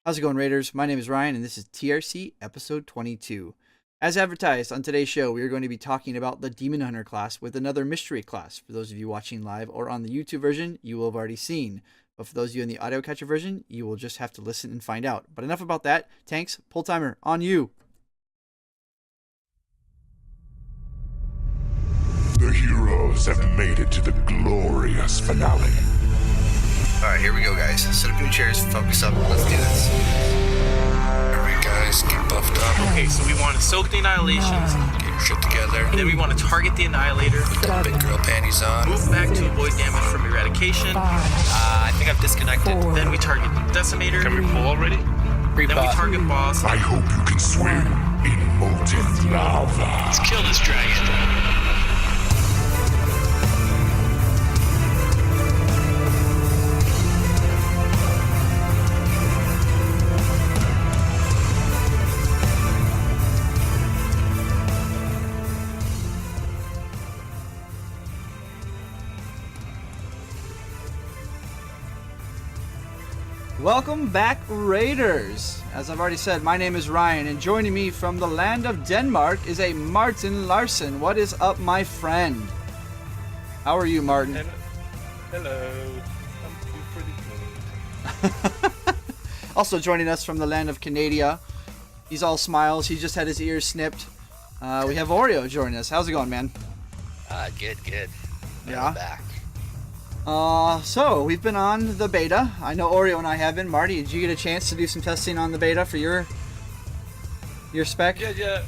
How's it going, Raiders? My name is Ryan, and this is TRC episode 22. As advertised on today's show, we are going to be talking about the Demon Hunter class with another mystery class. For those of you watching live or on the YouTube version, you will have already seen. But for those of you in the audio catcher version, you will just have to listen and find out. But enough about that. Tanks, pull timer, on you. The heroes have made it to the glorious finale. Alright, here we go, guys. Set up your chairs, focus up, let's do this. Alright, guys, get buffed up. Okay, so we want to soak the annihilations, Get your shit together. then we want to target the annihilator, Put the big girl panties on. move back to avoid damage from eradication, I think I've disconnected. then we target decimator, Can we pull already? then we target boss. I hope you can swim in molten lava. Let's kill this dragon. Welcome back, Raiders. As I've already said, my name is Ryan, and joining me from the land of Denmark is a Martin Larson. What is up, my friend? How are you, Martin? Hello. I'm pretty good. Also joining us from the land of Canada, he's all smiles. He just had his ears snipped. We have Oreo joining us. How's it going, man? Good. Yeah? I'm back. So we've been on the beta. I know Oreo and I have been. Marty, did you get a chance to do some testing on the beta for your spec? Yeah.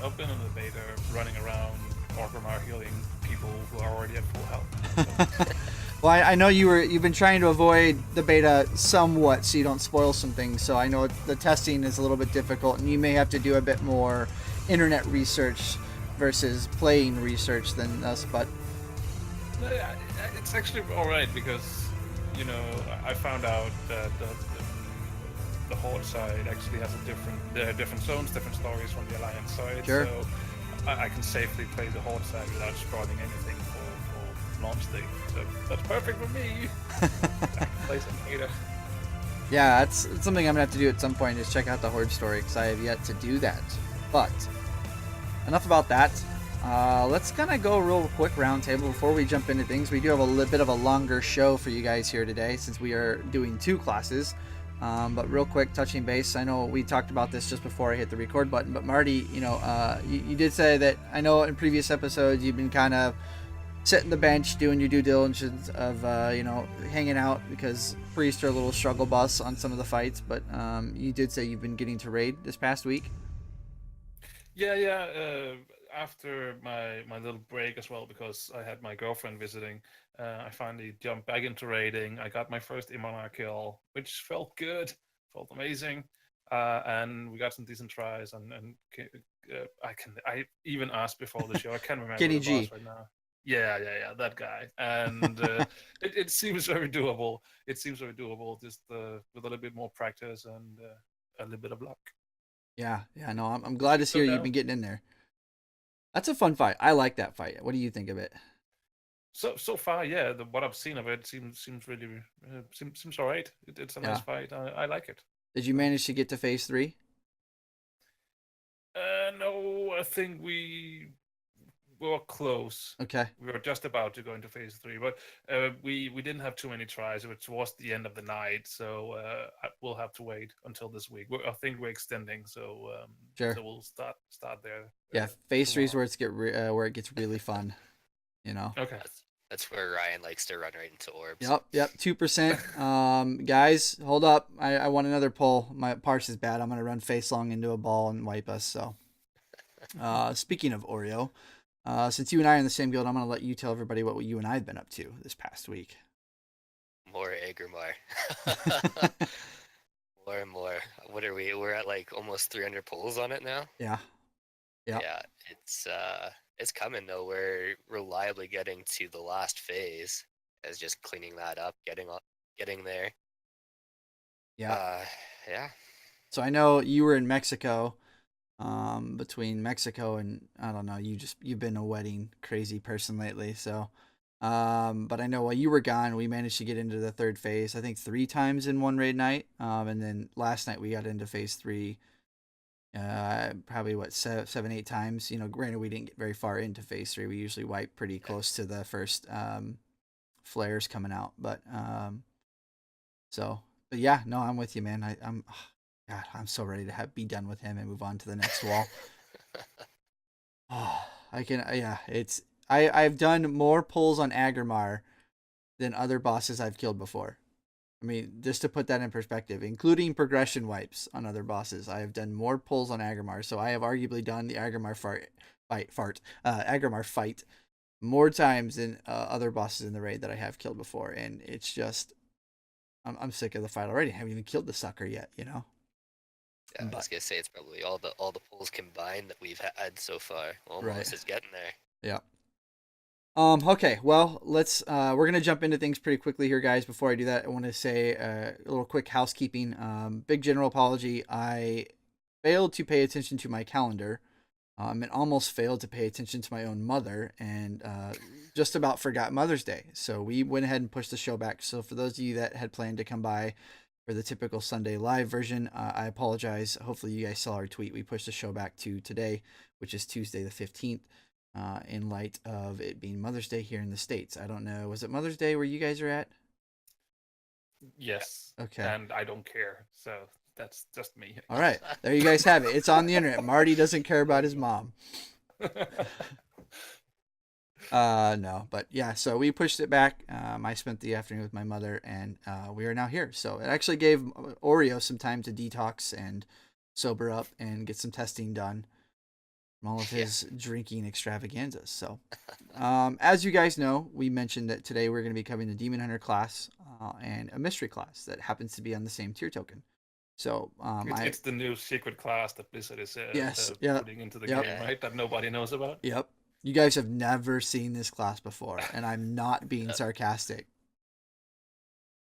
I've been in the beta, running around, Warcraft healing people who are already at full health. Well, I know you've been trying to avoid the beta somewhat, so you don't spoil some things. So I know the testing is a little bit difficult, and you may have to do a bit more internet research versus playing research than us. But No, yeah, it's actually all right because, I found out that the Horde side actually has different zones, different stories from the Alliance side. Sure. So I can safely play the Horde side without spoiling anything for launch day. So that's perfect for me. I can play some beta. yeah, it's something I'm gonna have to do at some point, is check out the Horde story, because I have yet to do that. But enough about that. Let's kind of go a real quick roundtable before we jump into things. We do have a little bit of a longer show for you guys here today, since we are doing two classes. But real quick, touching base. I know we talked about this just before I hit the record button, but Marty, you did say that, I know in previous episodes you've been kind of sitting the bench doing your due diligence of hanging out, because priests are a little struggle bus on some of the fights. But you did say you've been getting to raid this past week. Yeah. After my little break as well, because I had my girlfriend visiting, I finally jumped back into raiding. I got my first Imana kill, which felt good, felt amazing, and we got some decent tries. And I even asked before the show. I can't remember Kenny the G. boss right now. Yeah, that guy. And it seems very doable. It seems very doable, just with a little bit more practice and a little bit of luck. Yeah. No, I'm glad to see So you've been getting in there. That's a fun fight. I like that fight. What do you think of it? So far, yeah, what I've seen of it seems really seems all right. It's a nice fight. I like it. Did you manage to get to phase 3? No, I think we were close. Okay. We were just about to go into phase 3, but we didn't have too many tries. It was towards the end of the night, so we'll have to wait until this week. I think we're extending, so Sure. so we'll start there. Yeah, phase 3 is where where it gets really fun. Okay. That's where Ryan likes to run right into orbs. Yep, 2%. Guys, hold up. I want another pull. My parse is bad. I'm gonna run face long into a ball and wipe us. So, speaking of Oreo, since you and I are in the same guild, I'm gonna let you tell everybody what you and I have been up to this past week. More Agrimar. More and more. What are we? We're at like almost 300 pulls on it now. Yeah. Yep. Yeah, it's coming though. We're reliably getting to the last phase, as just cleaning that up, getting there. Yeah. Yeah. So I know you were in Mexico. Between Mexico and, I don't know, you've been a wedding crazy person lately. So But I know while you were gone, we managed to get into the third phase, I think 3 times in one raid night. And then last night we got into phase 3, probably what, 7, 8 times. You know, granted, we didn't get very far into phase 3. We usually wipe pretty close to the first flares coming out. But but yeah, no, I'm with you, man. God, I'm so ready to be done with him and move on to the next wall. Oh, I can, yeah, I've done more pulls on Agrimar than other bosses I've killed before. I mean, just to put that in perspective, including progression wipes on other bosses, I have done more pulls on Agrimar. So I have arguably done the Agrimar Agrimar fight more times than other bosses in the raid that I have killed before. And it's just, I'm sick of the fight already. I haven't even killed the sucker yet, you know? Yeah, I was gonna say it's probably all the pulls combined that we've had so far. Almost is getting there. Yeah. Okay, well, we're gonna jump into things pretty quickly here, guys. Before I do that, I want to say a little quick housekeeping. Big general apology. I failed to pay attention to my calendar, and almost failed to pay attention to my own mother, and just about forgot Mother's Day. So we went ahead and pushed the show back. So for those of you that had planned to come by for the typical Sunday live version, I apologize. Hopefully you guys saw our tweet. We pushed the show back to today, which is Tuesday the 15th. In light of it being Mother's Day here in the States. I don't know. Was it Mother's Day where you guys are at? Yes. Okay. And I don't care. So that's just me. All right. There you guys have it. It's on the internet. Marty doesn't care about his mom. No, but yeah, so we pushed it back. I spent the afternoon with my mother, and we are now here. So it actually gave Oreo some time to detox and sober up and get some testing done from all of his drinking extravaganzas. So, as you guys know, we mentioned that today we're going to be covering the Demon Hunter class and a mystery class that happens to be on the same tier token. So, it's the new secret class that Blizzard is putting into the Yep. game, right? That nobody knows about. Yep. You guys have never seen this class before, and I'm not being sarcastic.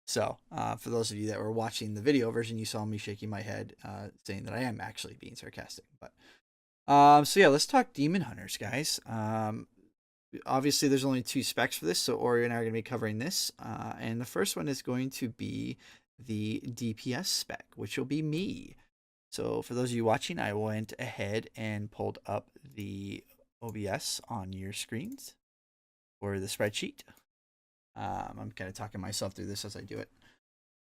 So, for those of you that were watching the video version, you saw me shaking my head, saying that I am actually being sarcastic. But, so yeah, let's talk Demon Hunters, guys. Obviously, there's only 2 specs for this, so Oreo and I are going to be covering this. And the first one is going to be the DPS spec, which will be me. So, for those of you watching, I went ahead and pulled up the OBS on your screens or the spreadsheet. I'm kind of talking myself through this as I do it.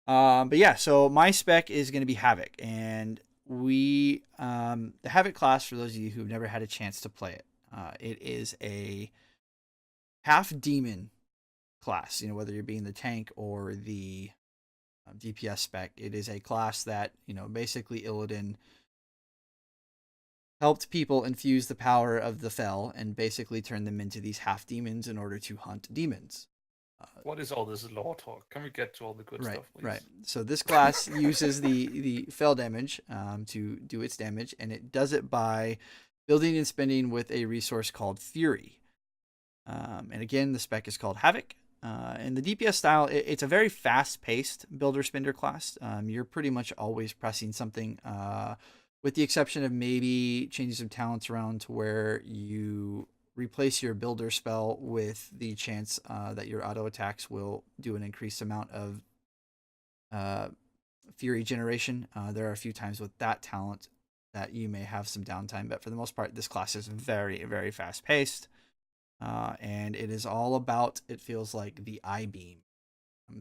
But yeah, so my spec is going to be Havoc, and the Havoc class, for those of you who've never had a chance to play it, it is a half demon class. You know, whether you're being the tank or the DPS spec, it is a class that, you know, basically Illidan helped people infuse the power of the Fel and basically turn them into these half demons in order to hunt demons. What is all this lore talk? Can we get to all the good stuff, please? Right. So this class uses the Fel damage to do its damage, and it does it by building and spending with a resource called Fury. And again, the spec is called Havoc. And the DPS style, it's a very fast-paced builder-spender class. You're pretty much always pressing something, with the exception of maybe changing some talents around to where you replace your builder spell with the chance that your auto attacks will do an increased amount of Fury generation. There are a few times with that talent that you may have some downtime, but for the most part, this class is very, very fast-paced. And it is all about, it feels like, the I-beam,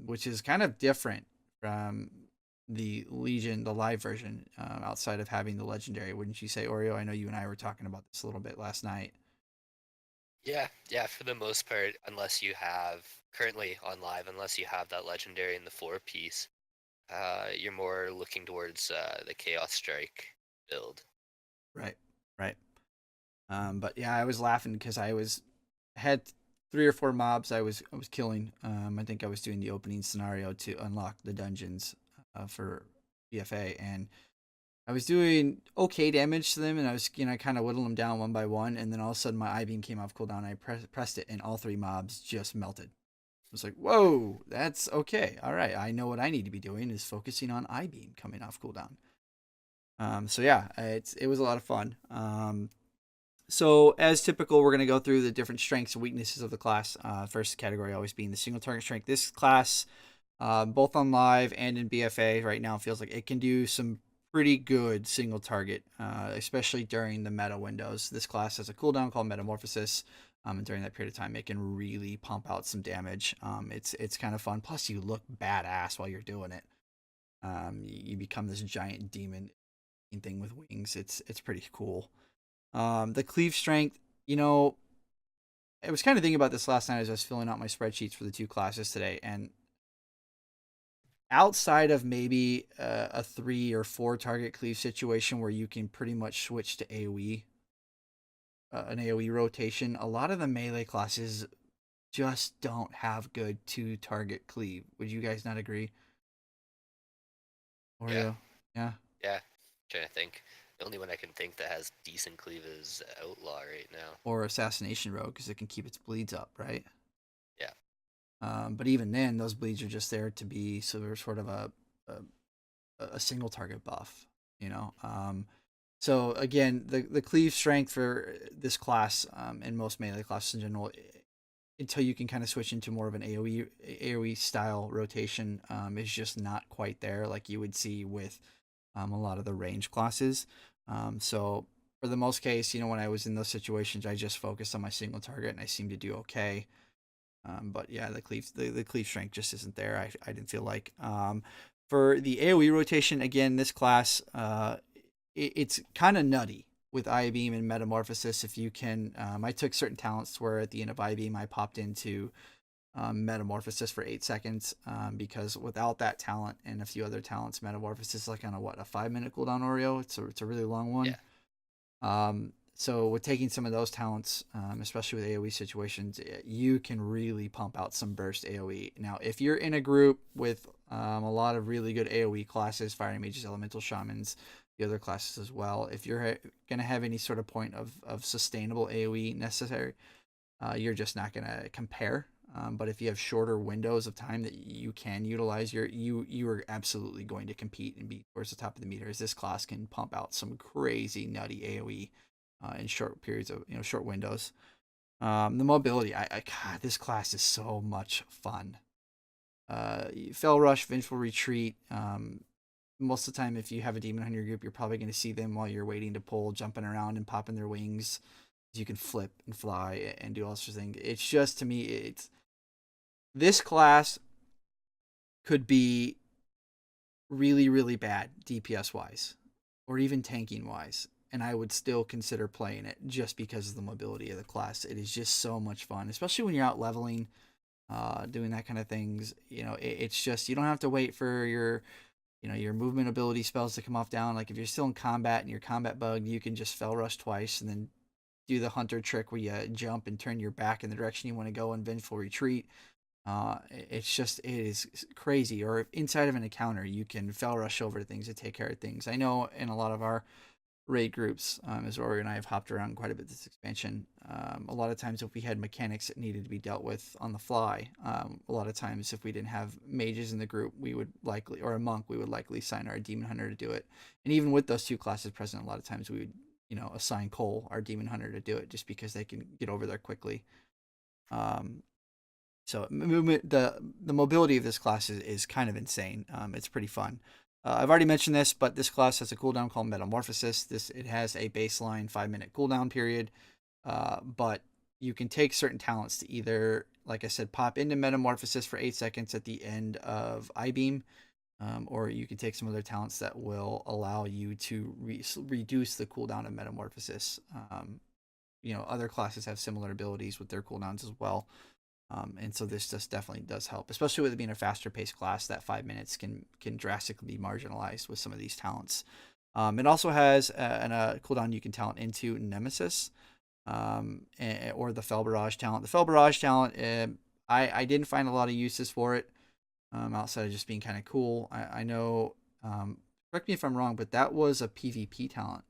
which is kind of different from the Legion, the live version, outside of having the legendary. Wouldn't you say, Oreo? I know you and I were talking about this a little bit last night. Yeah, for the most part, unless you have, currently on live, unless you have that legendary in the 4-piece, you're more looking towards the Chaos Strike build. Right. But yeah, I was laughing because I had 3 or 4 mobs I was killing. I think I was doing the opening scenario to unlock the dungeons for BFA, and I was doing okay damage to them, and I was kind of whittling them down one by one, and then all of a sudden my I-beam came off cooldown, and I pressed it, and all 3 mobs just melted. I was like, whoa, that's okay. All right, I know what I need to be doing is focusing on I-beam coming off cooldown. So yeah, it was a lot of fun. So, as typical, we're going to go through the different strengths and weaknesses of the class. First category always being the single target strength. This class, both on live and in BFA right now, feels like it can do some pretty good single target, especially during the meta windows. This class has a cooldown called Metamorphosis, and during that period of time, it can really pump out some damage. It's kind of fun. Plus, you look badass while you're doing it. You become this giant demon thing with wings. It's pretty cool. The cleave strength, I was kind of thinking about this last night as I was filling out my spreadsheets for the two classes today, and outside of maybe a 3 or 4 target cleave situation where you can pretty much switch to AoE, an AoE rotation, a lot of the melee classes just don't have good 2 target cleave. Would you guys not agree? Oreo? Yeah. Yeah. Trying to think. The only one I can think that has decent cleave is Outlaw right now. Or Assassination Rogue, because it can keep its bleeds up, right? Yeah. But even then, those bleeds are just there to be sort of a single target buff, So again, the cleave strength for this class, and most melee classes in general, until you can kind of switch into more of an AoE style rotation, is just not quite there like you would see with a lot of the range classes. So for the most case, when I was in those situations, I just focused on my single target and I seemed to do okay. But yeah, the cleave strength just isn't there. I didn't feel like. For the AoE rotation, again, this class, it's kind of nutty with Eye Beam and Metamorphosis. If you can, I took certain talents where at the end of Eye Beam, I popped into Metamorphosis for 8 seconds, because without that talent and a few other talents, Metamorphosis is like on a 5-minute cooldown Oreo. It's a really long one. Yeah. So with taking some of those talents, especially with AoE situations, you can really pump out some burst AoE. Now, if you're in a group with a lot of really good AoE classes, Fire Mages, Elemental Shamans, the other classes as well, if you're going to have any sort of point of sustainable AoE necessary, you're just not going to compare. But if you have shorter windows of time that you can utilize, you are absolutely going to compete and be towards the top of the meter, as this class can pump out some crazy nutty AoE in short periods of short windows. The mobility, God, this class is so much fun. Fell Rush, Vengeful Retreat. Most of the time, if you have a demon on your group, you're probably going to see them while you're waiting to pull, jumping around and popping their wings. You can flip and fly and do all sorts of things. It's just, to me, this class could be really, really bad DPS wise, or even tanking wise, and I would still consider playing it just because of the mobility of the class. It is just so much fun, especially when you're out leveling, doing that kind of things. It's just, you don't have to wait for your movement ability spells to come off down. Like if you're still in combat and you're combat bugged, you can just Fell Rush twice and then do the hunter trick where you jump and turn your back in the direction you want to go in Vengeful Retreat. It is crazy. Or inside of an encounter, you can Fell Rush over things to take care of things. I know in a lot of our raid groups, as Oreo and I have hopped around quite a bit this expansion, a lot of times if we had mechanics that needed to be dealt with on the fly, a lot of times if we didn't have mages in the group, we would likely, or a monk, we would likely assign our demon hunter to do it. And even with those two classes present, a lot of times we would assign Cole, our demon hunter, to do it just because they can get over there quickly. So movement, the mobility of this class is kind of insane. It's pretty fun. I've already mentioned this, but this class has a cooldown called Metamorphosis. It has a baseline 5-minute cooldown period, but you can take certain talents to either, like I said, pop into Metamorphosis for 8 seconds at the end of Eye Beam, or you can take some other talents that will allow you to reduce the cooldown of Metamorphosis. Other classes have similar abilities with their cooldowns as well. And so this just definitely does help, especially with it being a faster paced class. That 5 minutes can drastically be marginalized with some of these talents. It also has a cooldown you can talent into Nemesis, or the Fell Barrage talent. The Fell Barrage talent, I didn't find a lot of uses for it, outside of just being kind of cool. I know, correct me if I'm wrong, but that was a PvP talent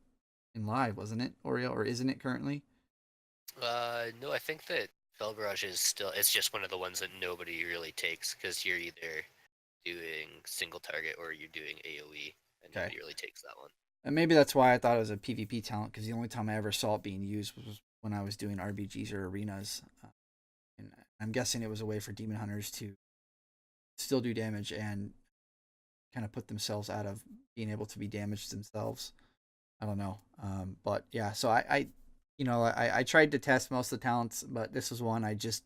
in live, wasn't it, Oreo, or isn't it currently? No, I think that Fell Barrage is still, it's just one of the ones that nobody really takes because you're either doing single target or you're doing AoE, and Okay. nobody really takes that one. And maybe that's why I thought it was a PvP talent, because the only time I ever saw it being used was when I was doing RBGs or arenas. And I'm guessing it was a way for demon hunters to still do damage and kind of put themselves out of being able to be damaged themselves. I don't know. But yeah, so I tried to test most of the talents, but this was one I just,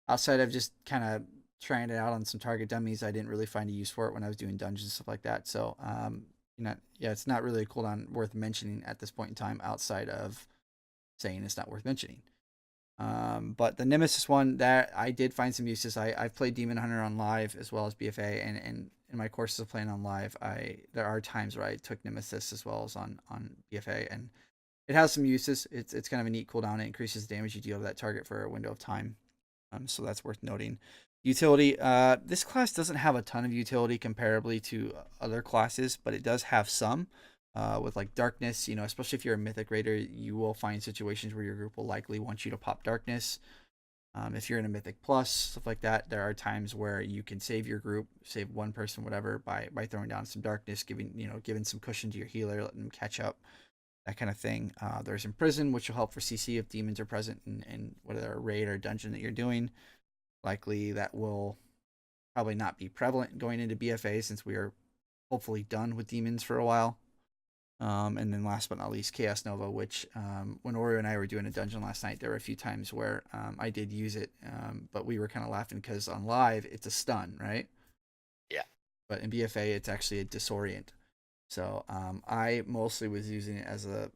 outside of just kind of trying it out on some target dummies, I didn't really find a use for it when I was doing dungeons and stuff like that. So, yeah, it's not really a cooldown worth mentioning at this point in time, outside of saying it's not worth mentioning. But the Nemesis one, that I did find some uses. I've played Demon Hunter on live as well as BFA, and in my courses of playing on live, there are times where I took Nemesis as well as on BFA, and it has some uses. It's kind of a neat cooldown. It increases the damage you deal to that target for a window of time. So that's worth noting. Utility. This class doesn't have a ton of utility comparably to other classes, but it does have some. With like darkness, especially if you're a mythic raider, you will find situations where your group will likely want you to pop darkness. If you're in a mythic plus, stuff like that, there are times where you can save your group, save one person, whatever, by throwing down some darkness, giving some cushion to your healer, letting them catch up, that kind of thing. There's imprison, which will help for CC if demons are present in whether a raid or dungeon that you're doing. Likely that will probably not be prevalent going into BFA, since we are hopefully done with demons for a while. And then last but not least, Chaos Nova, which when Oreo and I were doing a dungeon last night, there were a few times where I did use it, but we were kind of laughing because on live it's a stun, right? Yeah. But in BFA it's actually a disorient. So I mostly was using it as a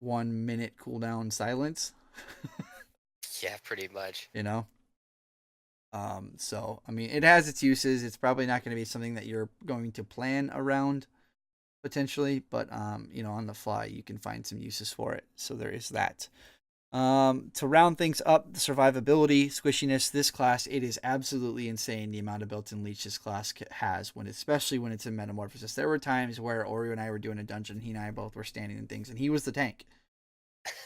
1 minute cooldown silence. Yeah, pretty much. So I mean, it has its uses. It's probably not going to be something that you're going to plan around potentially, but on the fly you can find some uses for it. So there is that. To round things up, the survivability, squishiness, this class, it is absolutely insane the amount of built-in leech this class has, especially when it's in metamorphosis. There were times where Oreo and I were doing a dungeon, he and I both were standing in things, and he was the tank.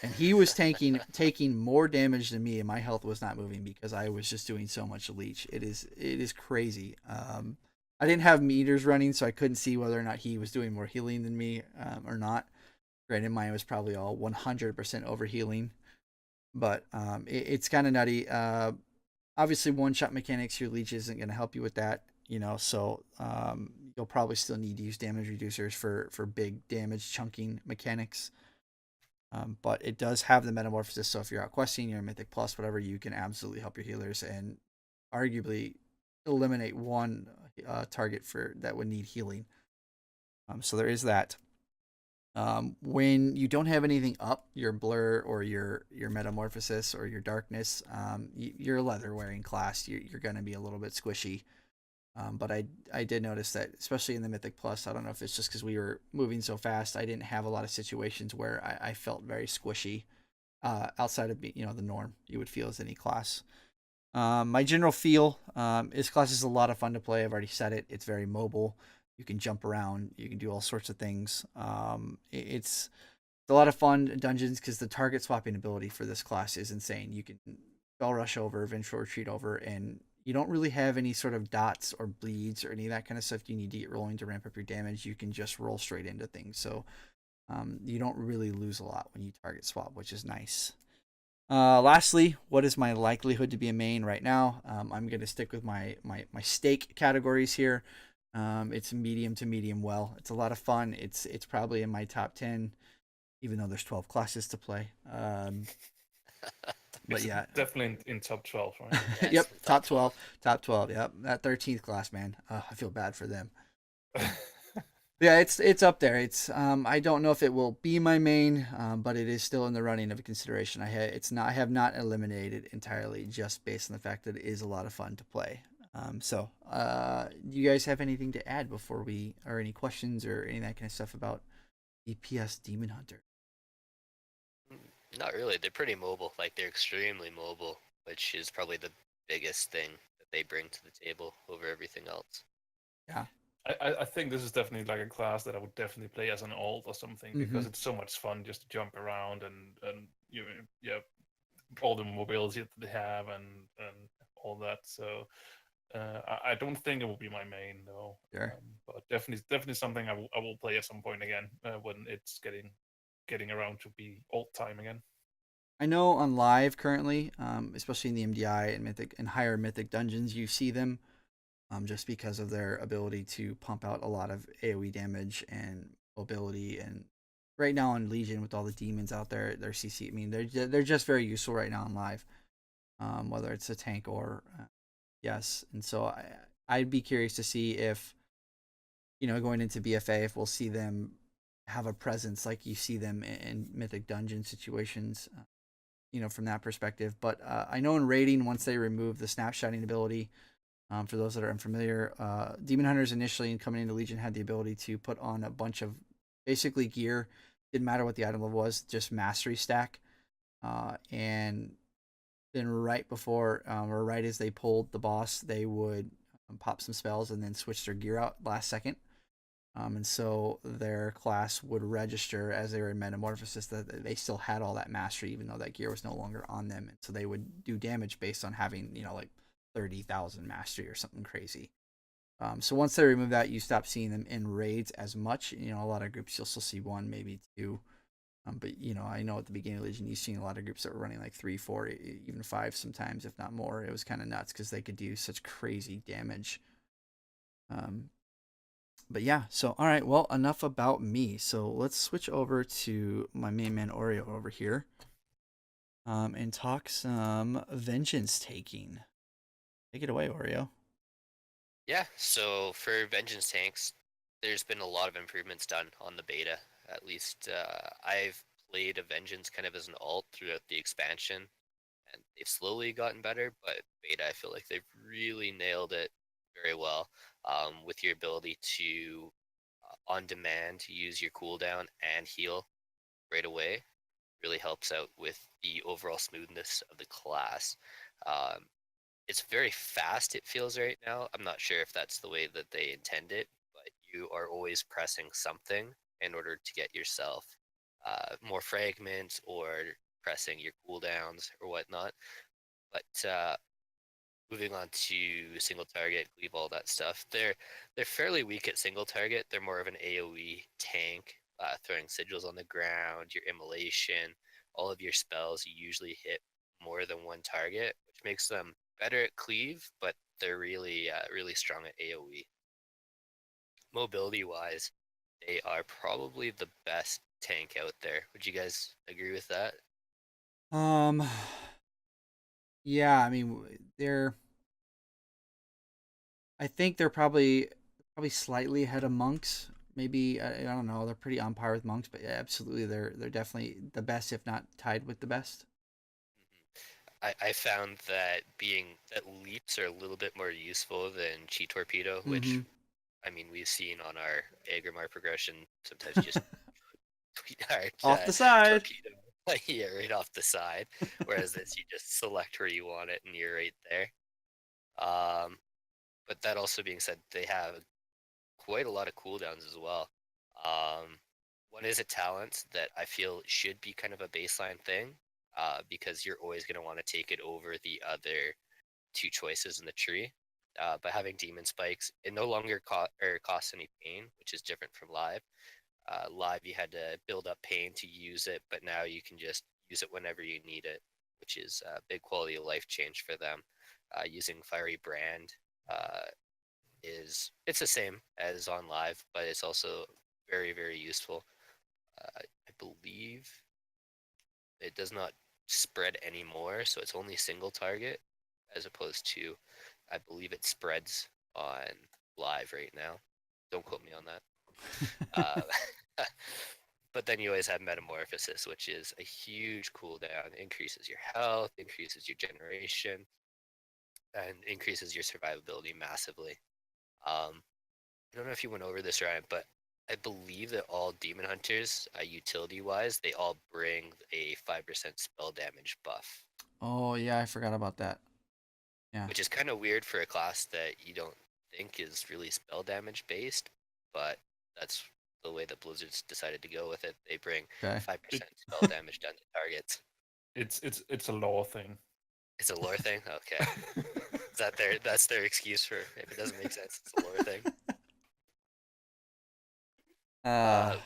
And he was taking more damage than me, and my health was not moving because I was just doing so much leech. It is crazy. I didn't have meters running, so I couldn't see whether or not he was doing more healing than me or not. Granted, mine was probably all 100% over healing, but it's kind of nutty. Obviously, one-shot mechanics, your leech isn't going to help you with that, so you'll probably still need to use damage reducers for big damage chunking mechanics. But it does have the metamorphosis, so if you're out questing, you're a Mythic Plus, whatever, you can absolutely help your healers and arguably eliminate one target that would need healing. So there is that. When you don't have anything up, your blur or your metamorphosis or your darkness, you're a leather wearing class. You're going to be a little bit squishy. But I did notice that, especially in the Mythic Plus, I don't know if it's just because we were moving so fast, I didn't have a lot of situations where I felt very squishy outside of the norm you would feel as any class. My general feel, this class is a lot of fun to play. I've already said it. It's very mobile. You can jump around. You can do all sorts of things. It's a lot of fun dungeons because the target swapping ability for this class is insane. You can spell rush over, vengeful retreat over, and you don't really have any sort of dots or bleeds or any of that kind of stuff you need to get rolling to ramp up your damage. You can just roll straight into things. So you don't really lose a lot when you target swap, which is nice. Lastly, what is my likelihood to be a main right now? I'm going to stick with my stake categories here. It's medium to medium well. It's a lot of fun. It's probably in my top 10, even though there's 12 classes to play. But yeah, definitely in top 12, right? Yes, yep, in top 12. Top 12. Yep, that 13th class, man. I feel bad for them. Yeah, it's up there. It's I don't know if it will be my main, but it is still in the running of a consideration. I have not eliminated entirely just based on the fact that it is a lot of fun to play. So do you guys have anything to add or any questions or any of that kind of stuff about DPS Demon Hunter? Not really. They're pretty mobile. Like, they're extremely mobile, which is probably the biggest thing that they bring to the table over everything else. Yeah. I think this is definitely like a class that I would definitely play as an alt or something, because it's so much fun just to jump around and all the mobility that they have and all that. So I don't think it will be my main though. Sure. But definitely something I will play at some point again when it's getting around to be old time again. I know on live currently, especially in the MDI and Mythic and higher Mythic dungeons, you see them just because of their ability to pump out a lot of AoE damage and mobility. And right now on Legion, with all the demons out there, their CC, I mean, they're just very useful right now on live, whether it's a tank or yes. And so I'd be curious to see if, going into BFA, if we'll see them have a presence like you see them in Mythic dungeon situations, from that perspective. But I know in raiding, once they remove the snapshotting ability, for those that are unfamiliar, Demon Hunters initially coming into Legion had the ability to put on a bunch of basically gear. Didn't matter what the item level was, just mastery stack. And then right before, or right as they pulled the boss, they would pop some spells and then switch their gear out last second. And so their class would register as they were in Metamorphosis that they still had all that mastery, even though that gear was no longer on them. And so they would do damage based on having, like 30,000 mastery or something crazy. So once they remove that, you stop seeing them in raids as much. A lot of groups you'll still see one, maybe two. But I know at the beginning of Legion, you've seen a lot of groups that were running like 3, 4, even 5 sometimes, if not more. It was kind of nuts because they could do such crazy damage. But yeah, so all right, well, enough about me. So let's switch over to my main man Oreo over here, and talk some vengeance taking. Take it away, Oreo. Yeah, so for Vengeance tanks, there's been a lot of improvements done on the beta. At least I've played a Vengeance kind of as an alt throughout the expansion, and they've slowly gotten better, but beta, I feel like they've really nailed it very well, with your ability to, on demand, use your cooldown and heal right away. Really helps out with the overall smoothness of the class. Um, it's very fast, it feels right now. I'm not sure if that's the way that they intend it, but you are always pressing something in order to get yourself more fragments or pressing your cooldowns or whatnot. But moving on to single target, cleave, all that stuff, they're fairly weak at single target. They're more of an AoE tank, throwing sigils on the ground, your immolation, all of your spells you usually hit more than one target, which makes them better at cleave, but they're really really strong at AoE. Mobility wise, they are probably the best tank out there. Would you guys agree with that? Um, yeah, I mean I think they're probably slightly ahead of monks. Maybe I don't know. They're pretty on par with monks, but yeah, absolutely, they're definitely the best, if not tied with the best. I found that leaps are a little bit more useful than Chi Torpedo, which, Mm-hmm. I mean, we've seen on our Agrimar progression. Sometimes you just tweet Off the side. torpedo, yeah, right off the side. Whereas this, you just select where you want it and you're right there. But that also being said, they have quite a lot of cooldowns as well. Um, one is a talent that I feel should be kind of a baseline thing, because you're always going to want to take it over the other two choices in the tree. But having demon spikes, it no longer costs any pain, which is different from live. Live, you had to build up pain to use it, but now you can just use it whenever you need it, which is a big quality of life change for them. Using Fiery Brand, it's the same as on live, but it's also very very useful. I believe it does not spread anymore, so it's only single target, as opposed to, I believe it spreads on live right now. Don't quote me on that. But then you always have Metamorphosis, which is a huge cooldown. It increases your health, increases your generation, and increases your survivability massively. I don't know if you went over this, Ryan, but I believe that all Demon Hunters, utility-wise, they all bring a 5% spell damage buff. Oh yeah, I forgot about that. Yeah. Which is kind of weird for a class that you don't think is really spell damage based, but that's the way that Blizzard's decided to go with it. They bring Okay. 5% spell damage done to targets. It's a lore thing. It's a lore thing? Okay. that's their excuse for if it doesn't make sense, it's a lore thing. Uh,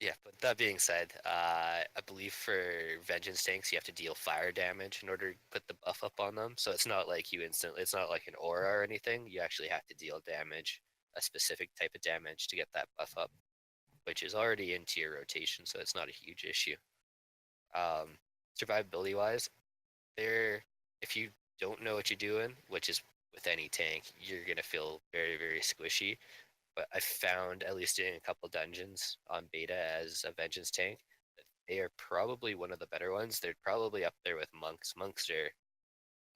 Yeah, but that being said, I believe for vengeance tanks you have to deal fire damage in order to put the buff up on them. So it's not like it's not like an aura or anything. You actually have to deal damage, a specific type of damage to get that buff up, which is already into your rotation, so it's not a huge issue. Survivability wise, there if you don't know what you're doing, which is with any tank, you're gonna feel very, very squishy. But I found, at least in a couple dungeons on beta as a vengeance tank, that they are probably one of the better ones. They're probably up there with monks. Monks are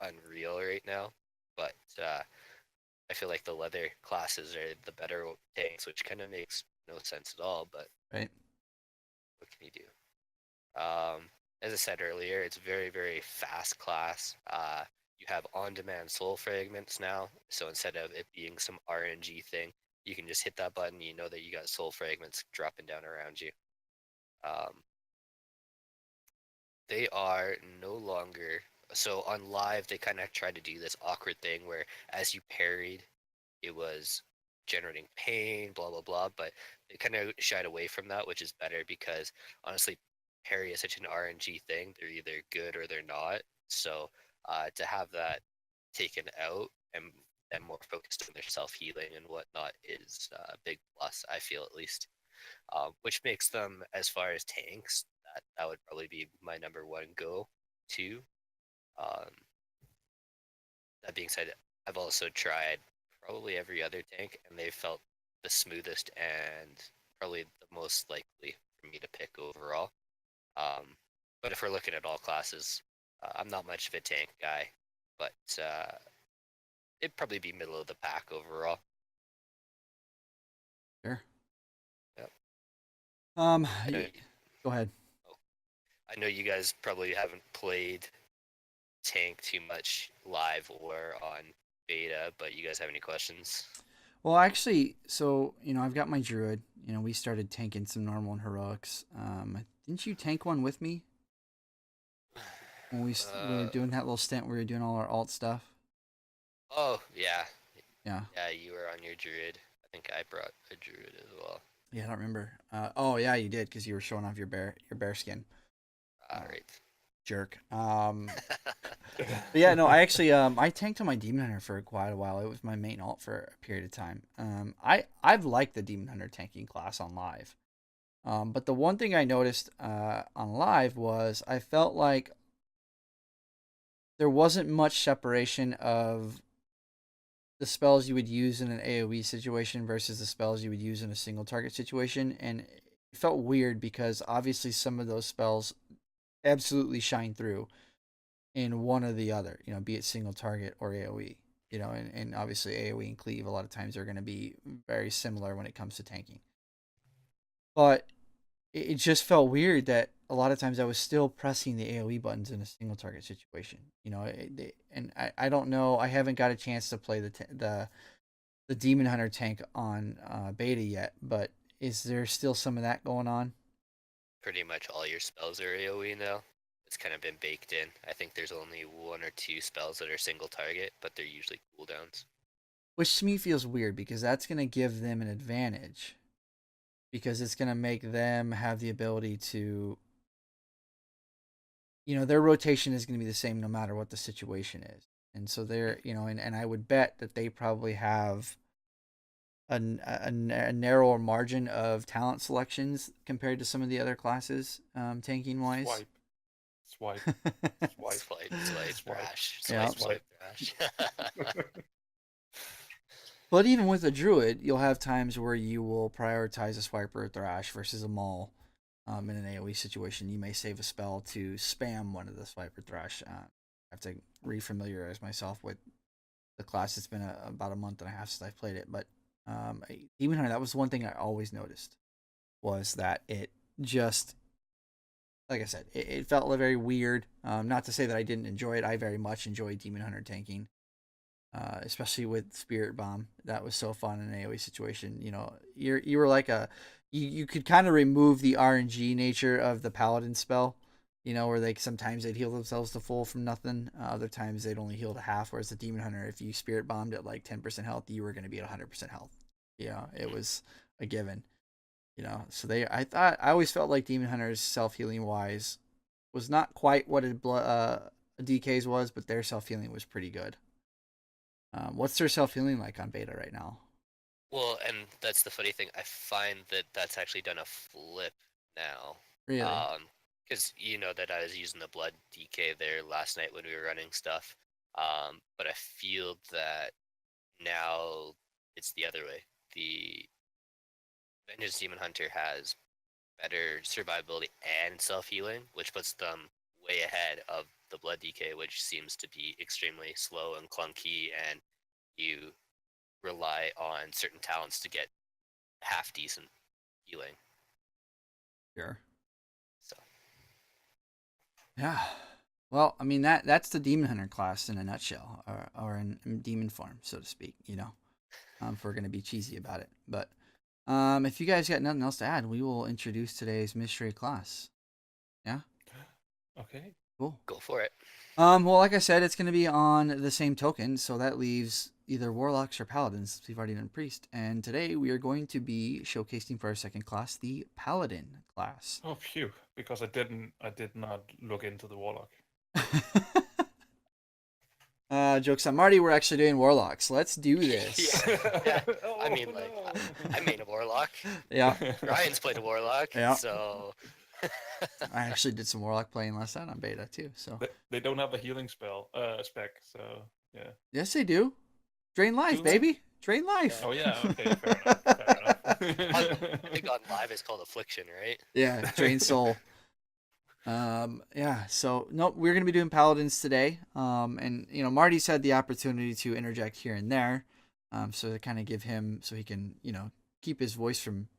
unreal right now, but I feel like the leather classes are the better tanks, which kind of makes no sense at all. But right. what can you do? As I said earlier, it's very, very fast class. You have on-demand soul fragments now, so instead of it being some RNG thing, you can just hit that button. You know that you got soul fragments dropping down around you. They are no longer so on live. They kind of tried to do this awkward thing where as you parried, it was generating pain, blah blah blah. But they kind of shied away from that, which is better because honestly, parry is such an RNG thing. They're either good or they're not. So to have that taken out and more focused on their self healing and whatnot is a big plus. I feel at least, which makes them as far as tanks. That would probably be my number one go to. Um, that being said, I've also tried probably every other tank, and they felt the smoothest and probably the most likely for me to pick overall. But if we're looking at all classes, I'm not much of a tank guy, but it'd probably be middle of the pack overall. Sure. Yep. Go ahead. I know you guys probably haven't played tank too much live or on beta, but you guys have any questions? Well, actually, so I've got my druid. We started tanking some normal and heroics. Didn't you tank one with me when we were doing that little stint where we were doing all our alt stuff? Oh yeah, Yeah. yeah. You were on your druid. I think I brought a druid as well. Yeah, I don't remember. Oh yeah, you did because you were showing off your bear skin. Right. Jerk. But yeah, no, I actually I tanked on my demon hunter for quite a while. It was my main alt for a period of time. I've liked the demon hunter tanking class on live. But the one thing I noticed on live was I felt like there wasn't much separation of the spells you would use in an AoE situation versus the spells you would use in a single target situation, and it felt weird because obviously some of those spells absolutely shine through in one or the other, be it single target or AoE, and obviously AoE and cleave a lot of times are going to be very similar when it comes to tanking. But it just felt weird that a lot of times I was still pressing the AoE buttons in a single target situation, and I don't know. I haven't got a chance to play the Demon Hunter tank on beta yet, but is there still some of that going on? Pretty much all your spells are AoE now. It's kind of been baked in. I think there's only one or two spells that are single target, but they're usually cooldowns. Which to me feels weird because that's going to give them an advantage. Because it's going to make them have the ability to, their rotation is going to be the same no matter what the situation is. And so they're, and I would bet that they probably have a narrower margin of talent selections compared to some of the other classes, tanking wise. Swipe. Thrash. Yeah. Swipe, thrash. But even with a druid, you'll have times where you will prioritize a swiper or thrash versus a maul. In an AoE situation, you may save a spell to spam one of the swiper thrash. I have to refamiliarize myself with the class. It's been about a month and a half since I've played it, but Demon Hunter, that was one thing I always noticed, was that it just, like I said, it felt very weird. Not to say that I didn't enjoy it. I very much enjoyed Demon Hunter tanking. Especially with Spirit Bomb, that was so fun in an AoE situation. You were like you could kind of remove the RNG nature of the Paladin spell, You know, where like sometimes they'd heal themselves to full from nothing. Other times they'd only heal to half. Whereas the demon hunter, if you spirit bombed at like 10% health, you were going to be at 100% health. Yeah, it was a given. You know, so I always felt like demon hunters self healing wise was not quite what a DK's was, but their self healing was pretty good. What's their self healing like on beta right now? Well, and that's the funny thing. I find that that's actually done a flip now. Really? Because you know that I was using the blood DK there last night when we were running stuff. But I feel that now it's the other way. The Vengeance Demon Hunter has better survivability and self healing, which puts them way ahead of the blood DK, which seems to be extremely slow and clunky, and you rely on certain talents to get half decent healing. Sure. So Yeah. Well, I mean that's the demon hunter class in a nutshell, or in demon form, so to speak. You know, if we're gonna be cheesy about it. But if you guys got nothing else to add, we will introduce today's mystery class. Yeah. Okay. Cool. go for it. Well, like I said, it's gonna be on the same token, so that leaves either warlocks or paladins. We've already done priest, and today we are going to be showcasing for our second class the paladin class. Oh, phew! Because I did not look into the warlock. Jokes on Marty. We're actually doing warlocks. Let's do this. Yeah. I Oh, mean, like, no. I made a warlock. Yeah, Ryan's played a warlock, Yeah. so I actually did some warlock playing last night on beta too. So They don't have a healing spec, so yeah. yes, they do. Drain life, Do they? baby. Drain life. Oh yeah, okay, fair enough. Fair I enough. think on live it's called Affliction, right? Yeah, drain soul. Yeah. So nope, we're gonna be doing paladins today. And you know, Marty's had the opportunity to interject here and there. So to kind of give him so he can keep his voice from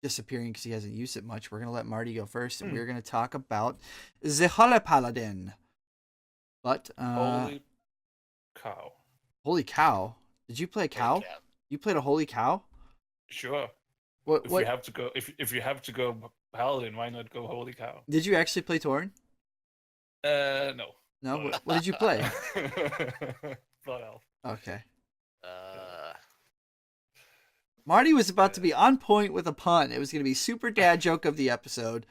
disappearing because he hasn't used it much. We're gonna let Marty go first, and we're gonna talk about the Holy Paladin. But Holy cow! holy cow! Did you play a cow? Holy cow. You played a holy cow? Sure. What? If What? you have to go, if you have to go paladin, why not go holy cow? Did you actually play Torn? No. No. But- What did you play? Blood elf. Okay. Uh, Marty was about to be on point with a pun. It was going to be super dad joke of the episode.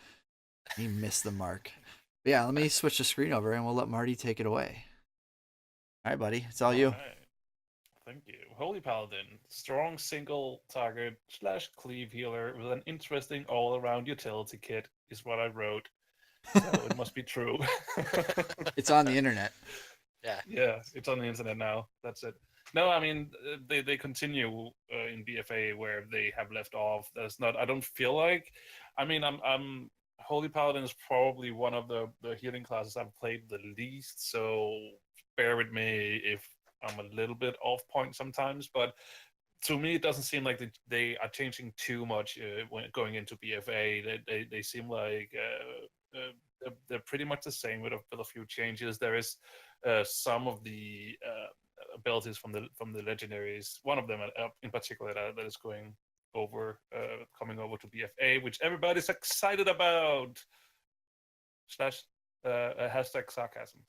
He missed the mark. But yeah, let me switch the screen over and we'll let Marty take it away. All right, buddy. It's all you. Alright. Thank you. Holy Paladin, strong single target / cleave healer with an interesting all-around utility kit is what I wrote. So it must be true. It's on the internet. yeah. Yeah, it's on the internet now. That's it. No, I mean they continue in BFA where they have left off. That's not. I don't feel like. I mean, I'm Holy Paladin is probably one of the healing classes I've played the least. So bear with me if I'm a little bit off point sometimes. But to me, it doesn't seem like they are changing too much when going into BFA. They seem like they're pretty much the same with a few changes. There is some of the abilities from the legendaries. One of them in particular that is going over, coming over to BFA, which everybody's excited about. Slash hashtag sarcasm.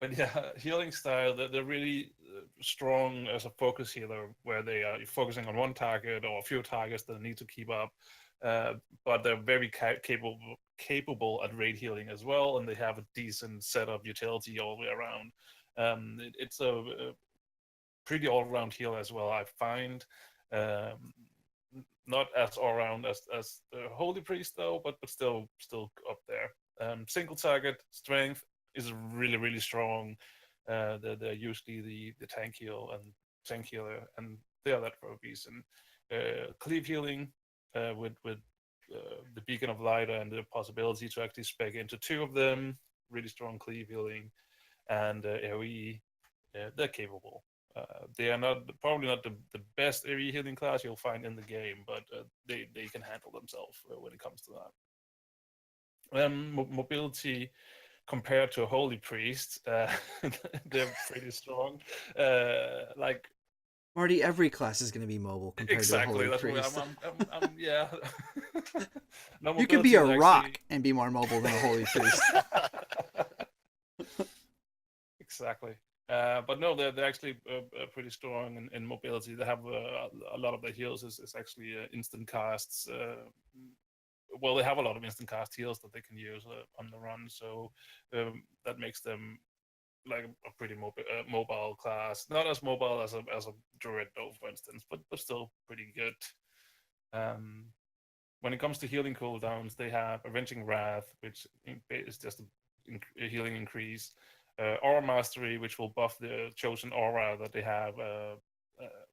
But yeah, healing style, they're really strong as a focus healer, where they are focusing on one target or a few targets that need to keep up. But they're very capable at raid healing as well, and they have a decent set of utility all the way around. It's a pretty all-round heal as well, I find. Not as all-round as the Holy Priest though, but still up there. Single target strength is really strong. They're usually the tank healer, and they are that for a reason. Cleave healing with the Beacon of Light and the possibility to actually spec into two of them. Really strong cleave healing, and AoE. They're capable. They are probably not the best AoE healing class you'll find in the game, but they can handle themselves when it comes to that. Mobility compared to a Holy Priest, they're pretty strong. Like Marty, every class is going to be mobile compared to a Exactly. holy That's what priest. yeah. No You could be mobility a is rock actually- and be more mobile than a holy priest. Exactly. But no, they're actually pretty strong in mobility. They have a lot of their heals is actually instant casts. Well, they have a lot of instant cast heals that they can use on the run, so that makes them like a pretty mobile class. Not as mobile as a druid though, for instance, but still pretty good. When it comes to healing cooldowns, they have Avenging Wrath, which is just a healing increase. Aura Mastery, which will buff the chosen aura that they have.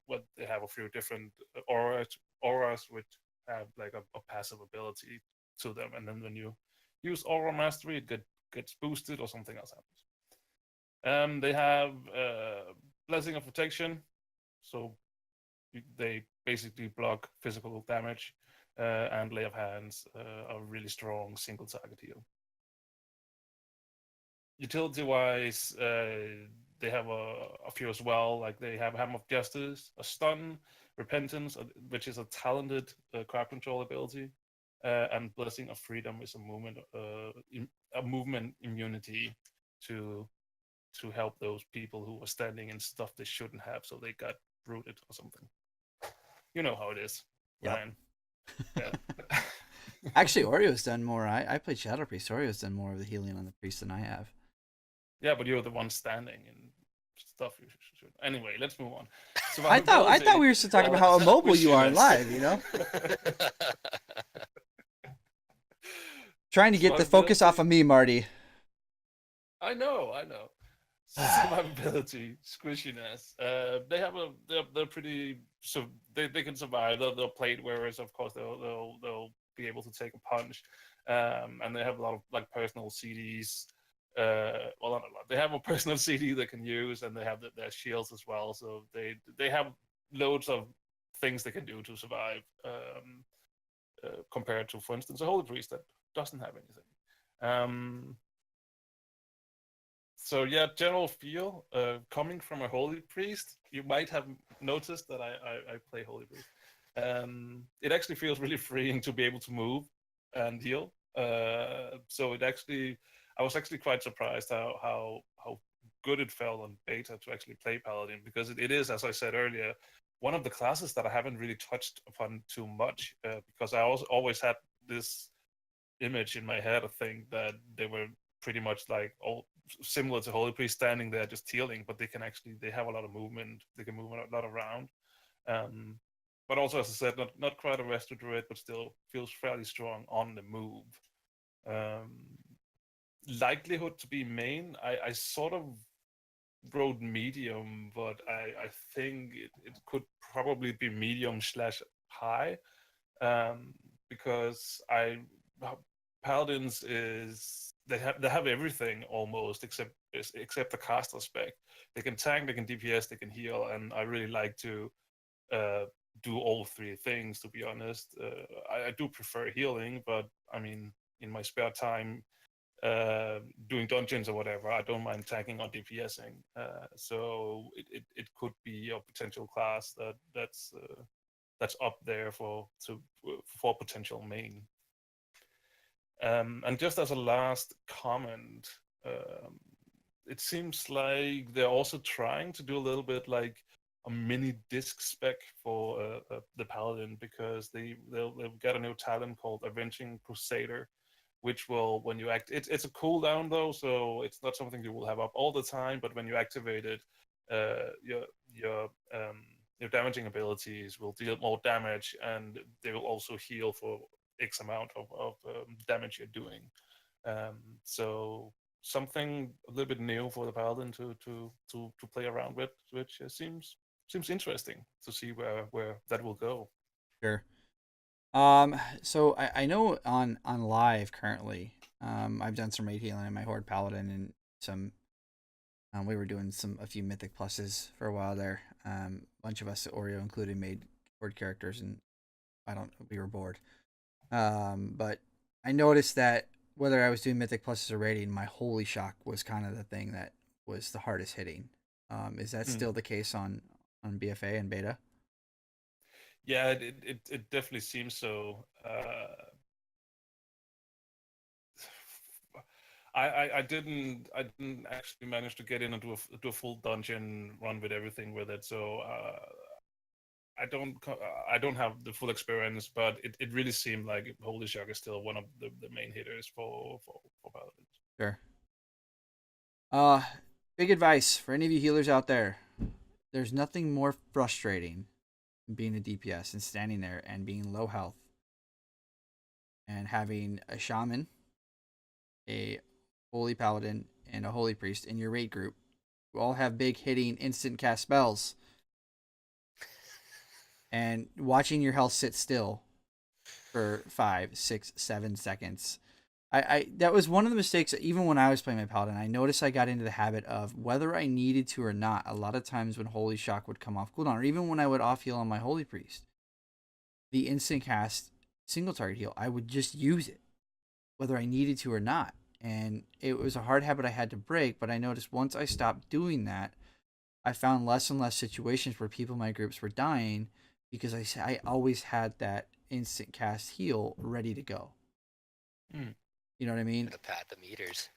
What they have a few different auras which have like a passive ability to them, and then when you use Aura Mastery, it gets boosted or something else happens. They have Blessing of Protection, so they basically block physical damage, and Lay of Hands, a really strong single target heal. Utility-wise, they have a few as well. Like they have Hammer of Justice, a Stun, Repentance, which is a talented crowd control ability, and Blessing of Freedom is a movement immunity to help those people who are standing in stuff they shouldn't have, so they got rooted or something. You know how it is, Yep. Ryan. Yeah. Actually, Oreo's done more. I played Shadow Priest. Oreo's done more of the healing on the priest than I have. Yeah, but you're the one standing and stuff. You should. Anyway, let's move on. I thought we were still talking about how immobile you are live. You know, trying to get the focus off of me, Marty. I know. Survivability, squishiness. They're pretty, so they can survive. They're plate wearers, of course. They'll be able to take a punch, and they have a lot of like personal CDs. Well, not a lot. They have a personal CD they can use, and they have their shields as well. So they have loads of things they can do to survive, compared to, for instance, a holy priest that doesn't have anything. So yeah, general feel coming from a holy priest, you might have noticed that I play holy priest. It actually feels really freeing to be able to move and heal. So I was actually quite surprised how good it felt on beta to actually play Paladin, because it is, as I said earlier, one of the classes that I haven't really touched upon too much, because I always had this image in my head, I think, that they were pretty much like all similar to holy priest, standing there just healing, but they have a lot of movement. They can move a lot around. But also, as I said, not quite a resto druid, but still feels fairly strong on the move. Likelihood to be main, I sort of wrote medium, but I think it could probably be medium / high, because Paladins is they have everything almost except the caster spec. They can tank, they can DPS, they can heal, and I really like to do all three things, to be honest. I do prefer healing, but I mean, in my spare time, doing dungeons or whatever, I don't mind tanking or DPSing. So it could be a potential class that's up there for potential main. And just as a last comment, it seems like they're also trying to do a little bit like a mini disc spec for the Paladin, because they've got a new talent called Avenging Crusader, which will, when you it's a cooldown though, so it's not something you will have up all the time, but when you activate it, your damaging abilities will deal more damage, and they will also heal for X amount of damage you're doing. So something a little bit new for the Paladin to play around with, which seems interesting to see where that will go. Sure. So I know on live currently, I've done some raid healing in my Horde Paladin, and some we were doing a few Mythic pluses for a while there. A bunch of us, Oreo included, made Horde characters, and we were bored. But I noticed that whether I was doing Mythic pluses or raiding, my Holy Shock was kind of the thing that was the hardest hitting. Is that still the case on on BFA and beta. Yeah, it definitely seems so. I didn't actually manage to get in and do a full dungeon run with everything with it, so I don't have the full experience, but it really seemed like Holy Shock is still one of the main hitters for Paladins. Sure. Big advice for any of you healers out there. There's nothing more frustrating than being a DPS and standing there and being low health and having a shaman, a holy paladin, and a holy priest in your raid group who all have big hitting instant cast spells, and watching your health sit still for 5, 6, 7 seconds. I that was one of the mistakes. Even when I was playing my paladin, I noticed I got into the habit of, whether I needed to or not, a lot of times when holy shock would come off cooldown, or even when I would off heal on my holy priest, the instant cast single target heal, I would just use it whether I needed to or not. And it was a hard habit I had to break, but I noticed once I stopped doing that, I found less and less situations where people in my groups were dying, because I always had that instant cast heal ready to go. Mm. You know what I mean? To pad the meters.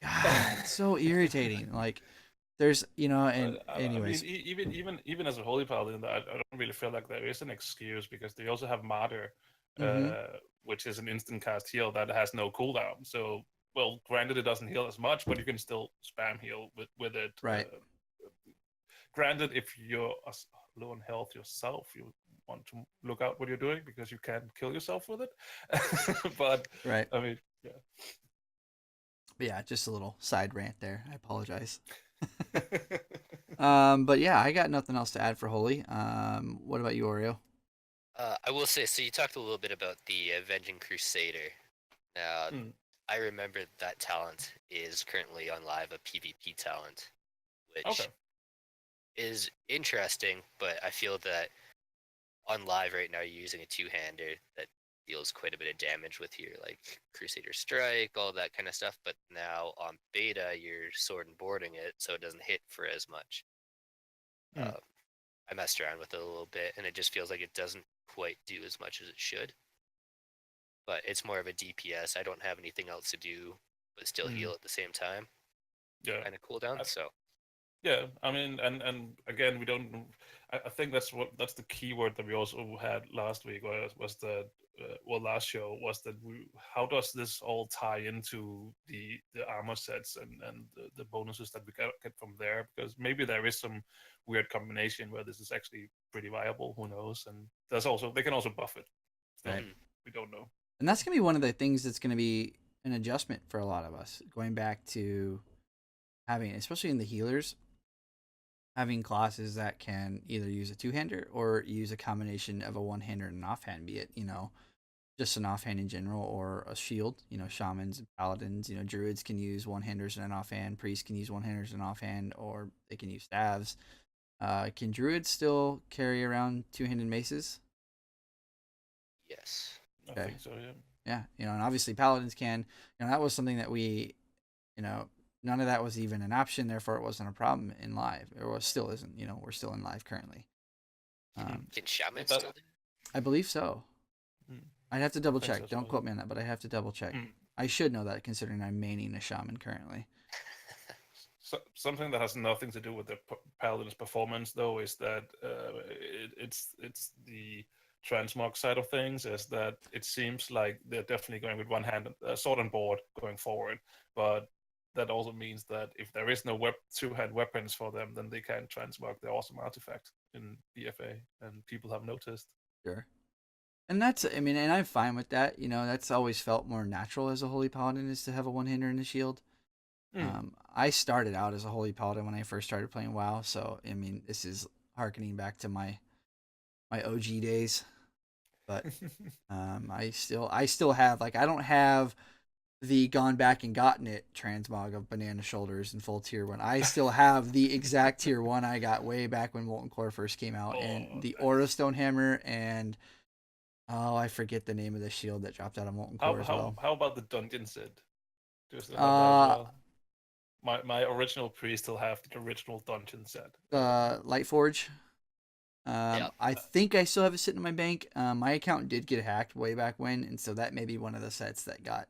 God, it's so irritating. Like, there's, and I anyways. mean, even as a holy paladin, I don't really feel like there is an excuse, because they also have Martyr, which is an instant cast heal that has no cooldown. So, well, granted, it doesn't heal as much, but you can still spam heal with it. Right. Granted, if you're low on health yourself, you want to look out what you're doing, because you can kill yourself with it. But Right. I mean, yeah. But yeah, just a little side rant there. I apologize. But yeah, I got nothing else to add for Holy. What about you, Oreo? I will say, so you talked a little bit about the Avenging Crusader. Now, I remember that talent is currently on live a PvP talent, which is interesting, but I feel that on live right now you're using a two-hander that deals quite a bit of damage with your like Crusader Strike, all that kind of stuff, but now on beta you're sword and boarding it, so it doesn't hit for as much. I messed around with it a little bit, and it just feels like it doesn't quite do as much as it should. But it's more of a DPS. I don't have anything else to do, but still heal at the same time. Yeah. Kind of cooldown. So. Yeah, I mean, and again, we don't. I think that's the key word that we also had last week, was that last show, was that how does this all tie into the armor sets and the bonuses that we get from there? Because maybe there is some weird combination where this is actually pretty viable. Who knows? And they can also buff it. Still, Right. We don't know. And that's gonna be one of the things that's gonna be an adjustment for a lot of us, going back to having, especially in the healers, having classes that can either use a two-hander or use a combination of a one-hander and an offhand, be it, just an offhand in general, or a shield. Shamans and paladins, druids can use one-handers and an offhand, priests can use one-handers and an offhand, or they can use staves. Can druids still carry around two-handed maces? Yes. I think so, yeah. Yeah, and obviously paladins can. That was something that we, none of that was even an option, therefore it wasn't a problem in live. Or still isn't, we're still in live currently. Can shamans still do it? I believe so. I'd have to double check. so, Don't quote me on that, but I have to double check. I should know that, considering I'm maining a shaman currently. So, something that has nothing to do with the paladin's performance, though, is that it's the transmog side of things, is that it seems like they're definitely going with one hand, sword and board going forward, but that also means that if there is no two-hand weapons for them, then they can't transmog the awesome artifact in BFA, and people have noticed. Sure. And and I'm fine with that. That's always felt more natural as a holy paladin, is to have a one-hander and a shield. I started out as a holy paladin when I first started playing WoW, so this is harkening back to my OG days. But I still have, like, I don't have the gone back and gotten it transmog of banana shoulders and full tier 1. I still have the exact tier 1 I got way back when Molten Core first came out, and the Aura Stone Hammer, and I forget the name of the shield that dropped out of Molten Core as well. How about the Dungeon Sid? Do you still have that as well? My original priest still have the original Dungeon set. Lightforge. Yep. I think I still have it sitting in my bank. My account did get hacked way back when, and so that may be one of the sets that got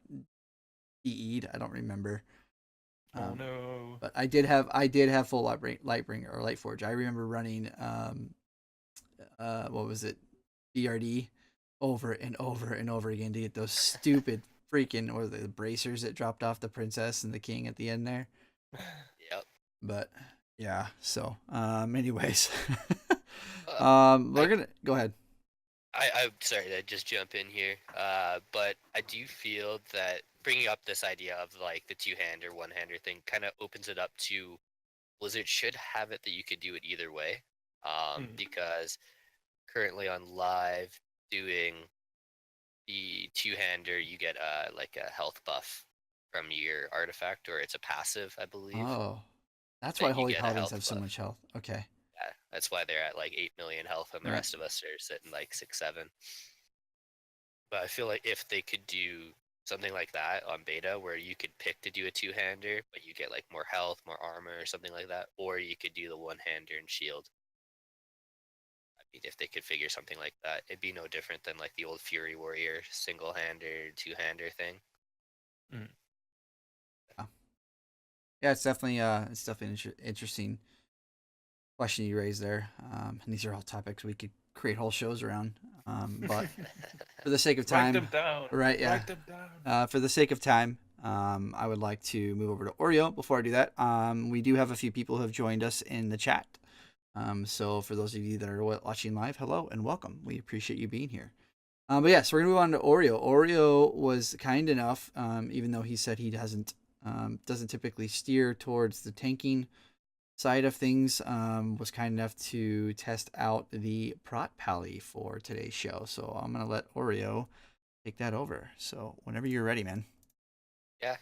DE'd. I don't remember. Oh no. But I did have full Lightbringer or Lightforge. I remember running what was it, BRD, over and over and over again to get those stupid freaking or the bracers that dropped off the princess and the king at the end there. Yep. But yeah, so anyways, we're I, gonna go ahead. I'm sorry to just jump in here, but I do feel that bringing up this idea of like the two-hander, one-hander thing kind of opens it up to Blizzard should have it that you could do it either way, because currently on live doing the two-hander, you get like a health buff from your artifact, or it's a passive, I believe. Oh, that's why That you Holy get a Paladins health have so buff. much health. Okay, Yeah, that's why they're at like 8 million health, and the right. rest of us are sitting like 6, 7. But I feel like if they could do something like that on beta, where you could pick to do a two-hander, but you get like more health, more armor, or something like that, or you could do the one-hander and shield. I mean, if they could figure something like that, it'd be no different than like the old Fury Warrior single-hander, two-hander thing. Yeah, it's definitely interesting question you raised there. And these are all topics we could create whole shows around. But for the sake of Write time, them down. right? Yeah. Write them down. For the sake of time, I would like to move over to Oreo. Before I do that, we do have a few people who have joined us in the chat. So for those of you that are watching live, hello and welcome. We appreciate you being here. But yes, we're gonna move on to Oreo. Oreo was kind enough, even though he said he doesn't typically steer towards the tanking side of things, was kind enough to test out the Prot Pally for today's show. So I'm gonna let Oreo take that over. So whenever you're ready, man. Yeah.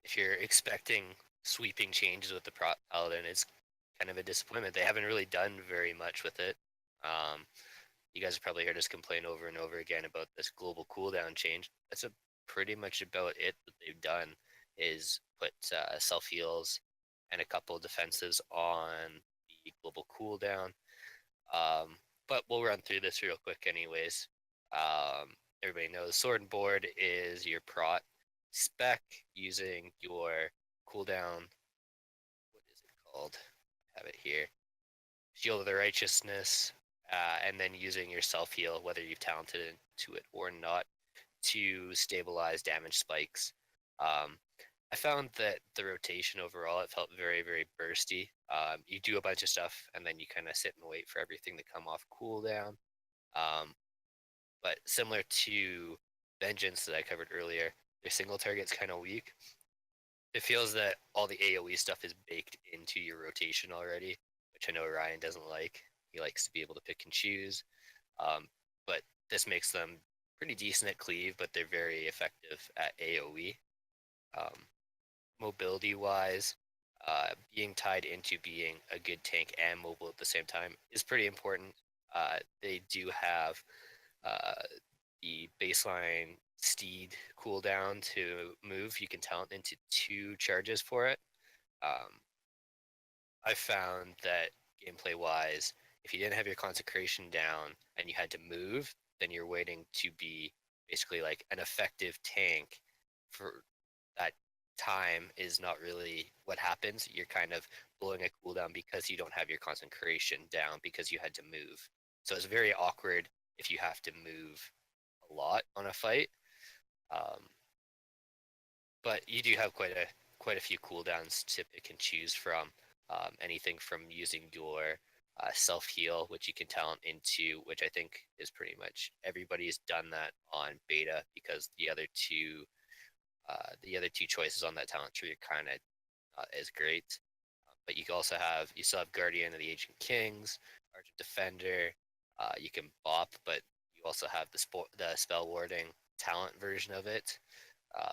If you're expecting sweeping changes with the Paladin, it's kind of a disappointment. They haven't really done very much with it. You guys have probably heard us complain over and over again about this global cooldown change. That's pretty much about it that they've done, is put self heals and a couple defensives on the global cooldown. But we'll run through this real quick anyways. Everybody knows Sword and Board is your prot spec using your cooldown. What is it called? I have it here. Shield of the Righteousness, and then using your self heal, whether you've talented into it or not, to stabilize damage spikes. I found that the rotation overall, it felt very, very bursty. You do a bunch of stuff, and then you kind of sit and wait for everything to come off cooldown. But similar to Vengeance that I covered earlier, your single target's kind of weak. It feels that all the AoE stuff is baked into your rotation already, which I know Ryan doesn't like. He likes to be able to pick and choose. But this makes them pretty decent at cleave, but they're very effective at AoE. Mobility-wise, being tied into being a good tank and mobile at the same time is pretty important. They do have the baseline steed cooldown to move. You can talent into 2 charges for it. I found that gameplay-wise, if you didn't have your consecration down and you had to move, then you're waiting to be basically like an effective tank for that time is not really what happens. You're kind of blowing a cooldown because you don't have your concentration down because you had to move. So it's very awkward if you have to move a lot on a fight. But you do have quite a few cooldowns to pick and choose from. Anything from using your self heal, which you can talent into, which I think is pretty much everybody's done that on beta, because the other two choices on that talent tree are kind of not as great. But you still have Guardian of the Ancient Kings, Argent Defender. You can bop, but you also have the spell warding talent version of it,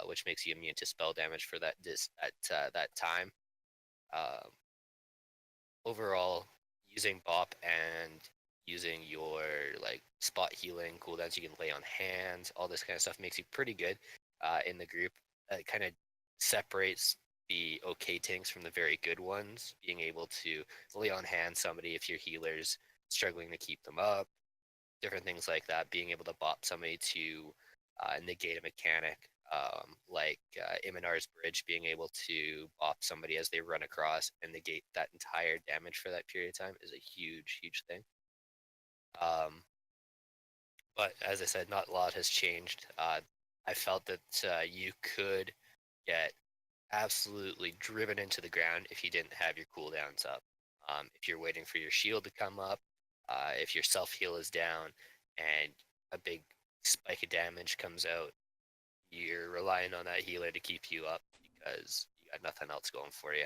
which makes you immune to spell damage for that time. Overall, using bop and using your like spot healing cooldowns, you can lay on hands, all this kind of stuff makes you pretty good in the group. It kind of separates the okay tanks from the very good ones, being able to lay on hand somebody if your healers struggling to keep them up, different things like that. Being able to bop somebody to negate a mechanic, like Imanar's Bridge, being able to bop somebody as they run across and negate that entire damage for that period of time is a huge, huge thing. But as I said, not a lot has changed. I felt that you could get absolutely driven into the ground if you didn't have your cooldowns up. If you're waiting for your shield to come up, if your self heal is down, and a big spike of damage comes out, you're relying on that healer to keep you up because you got nothing else going for you.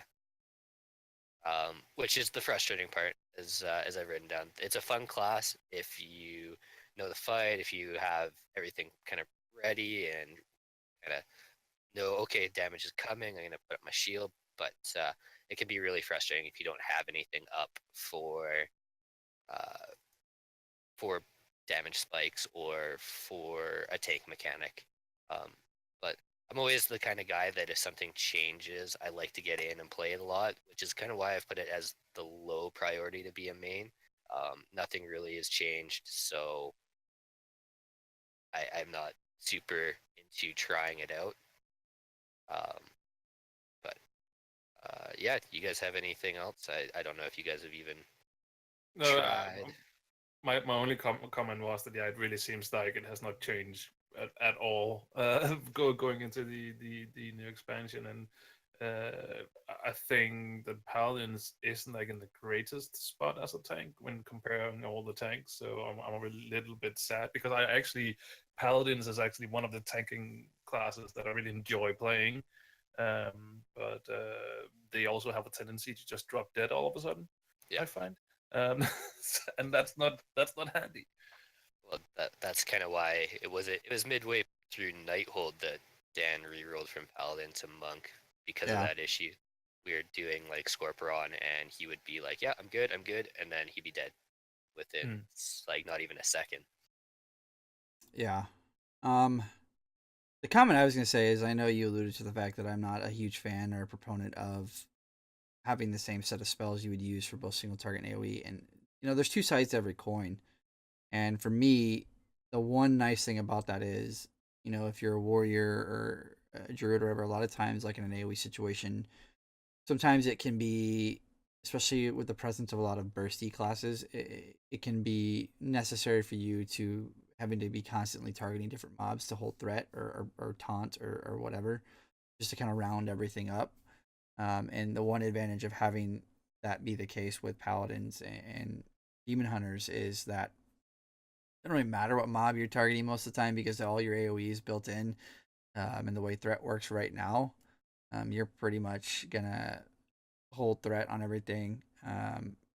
Which is the frustrating part, as I've written down. It's a fun class if you know the fight, if you have everything kind of ready and kind of know, okay, damage is coming, I'm going to put up my shield, but it can be really frustrating if you don't have anything up uh, for damage spikes or for a take mechanic. But I'm always the kind of guy that if something changes, I like to get in and play it a lot, which is kind of why I've put it as the low priority to be a main. Nothing really has changed, so I'm not super into trying it out. But yeah, you guys have anything else? I don't know if you guys have even No, tried. my only comment was that it really seems like it has not changed at all going into the new expansion, and I think that Paladins isn't like in the greatest spot as a tank when comparing all the tanks. So I'm a little bit sad because Paladins is actually one of the tanking classes that I really enjoy playing, but they also have a tendency to just drop dead all of a sudden. Yeah. I find. And that's not handy. Well, that's kind of why it was midway through Nighthold that Dan rerolled from Paladin to Monk because of Yeah. that issue. We were doing like Scorpion, and he would be like, "Yeah, I'm good," and then he'd be dead within like not even a second. Yeah. The comment I was going to say is I know you alluded to the fact that I'm not a huge fan or a proponent of having the same set of spells you would use for both single target and AoE. And, there's two sides to every coin. And for me, the one nice thing about that is, if you're a warrior or a druid or whatever, a lot of times, like in an AoE situation, sometimes it can be, especially with the presence of a lot of bursty classes, it can be necessary for you to having to be constantly targeting different mobs to hold threat or taunt or whatever, just to kind of round everything up. And the one advantage of having that be the case with paladins and demon hunters is that it doesn't really matter what mob you're targeting most of the time because all your AoE is built in. And the way threat works right now, you're pretty much gonna hold threat on everything,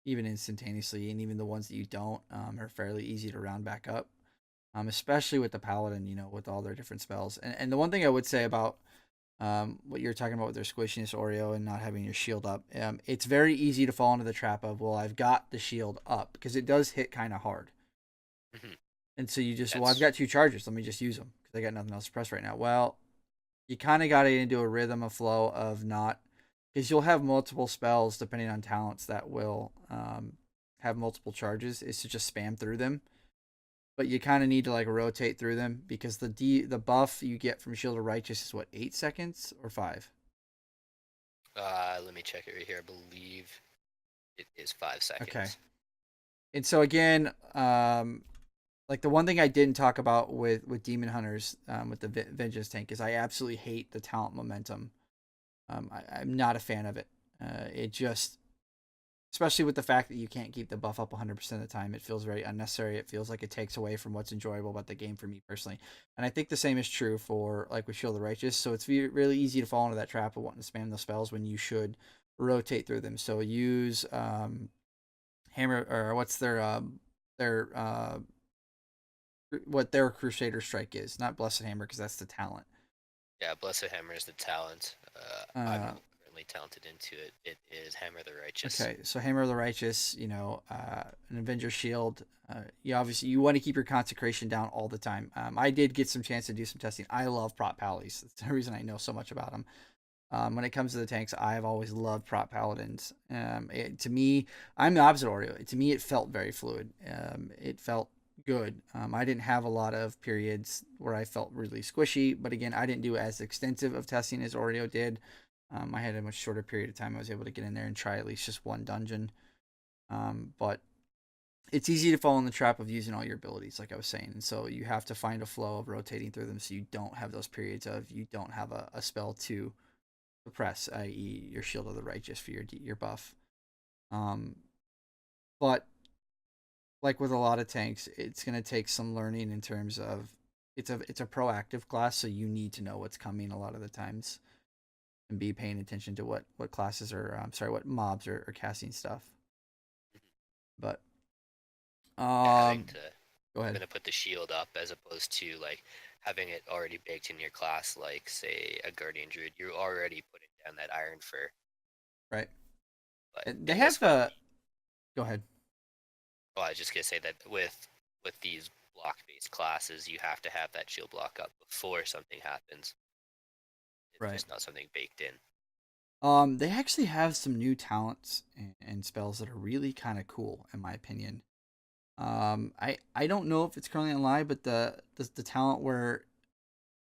even instantaneously, and even the ones that you don't are fairly easy to round back up. Especially with the paladin, with all their different spells. And the one thing I would say about what you're talking about with their squishiness Oreo and not having your shield up, it's very easy to fall into the trap of, well, I've got the shield up because it does hit kind of hard. Mhm. And so you just, well, I've got 2 charges, let me just use them because I got nothing else to press right now. Well, you kind of got to get into a rhythm, a flow of not, because you'll have multiple spells depending on talents that will have multiple charges, is to just spam through them. But you kind of need to like rotate through them because the buff you get from Shield of Righteous is what, 8 seconds or 5? Let me check it right here. I believe it is 5 seconds. Okay. And so again, like the one thing I didn't talk about with Demon Hunters, with the Vengeance tank, is I absolutely hate the talent momentum. I'm not a fan of it. It just, especially with the fact that you can't keep the buff up 100% of the time, it feels very unnecessary. It feels like it takes away from what's enjoyable about the game for me personally. And I think the same is true for like with Shield of the Righteous. So it's really easy to fall into that trap of wanting to spam the spells when you should rotate through them. So use Hammer, or what's what their Crusader Strike is, not Blessed Hammer because that's the talent. Yeah, Blessed Hammer is the talent. I'm not currently talented into it. It is Hammer the Righteous. Okay, so Hammer of the Righteous, an Avenger Shield. You want to keep your consecration down all the time. I did get some chance to do some testing. I love prop pallies. That's the reason I know so much about them. When it comes to the tanks, I've always loved prop paladins. To me, I'm the opposite Oreo. To me, it felt very fluid. It felt good. I didn't have a lot of periods where I felt really squishy, but again, I didn't do as extensive of testing as Oreo did. I had a much shorter period of time. I was able to get in there and try at least just one dungeon. But it's easy to fall in the trap of using all your abilities, like I was saying. And so you have to find a flow of rotating through them so you don't have those periods of you don't have a spell to suppress, i.e., your Shield of the Righteous for your buff. But like with a lot of tanks, it's going to take some learning in terms of it's a proactive class, so you need to know what's coming a lot of the times and be paying attention to what classes are. what mobs are casting stuff. But Having to go ahead. gonna put the shield up as opposed to like having it already baked in your class, like say a guardian druid. You're already putting down that iron fur. Right. But They in have this one, go ahead. well, I was just gonna say that with these block-based classes, you have to have that shield block up before something happens. It's Right. just not something baked in. They actually have some new talents and spells that are really kind of cool, in my opinion. I don't know if it's currently on live, but the talent where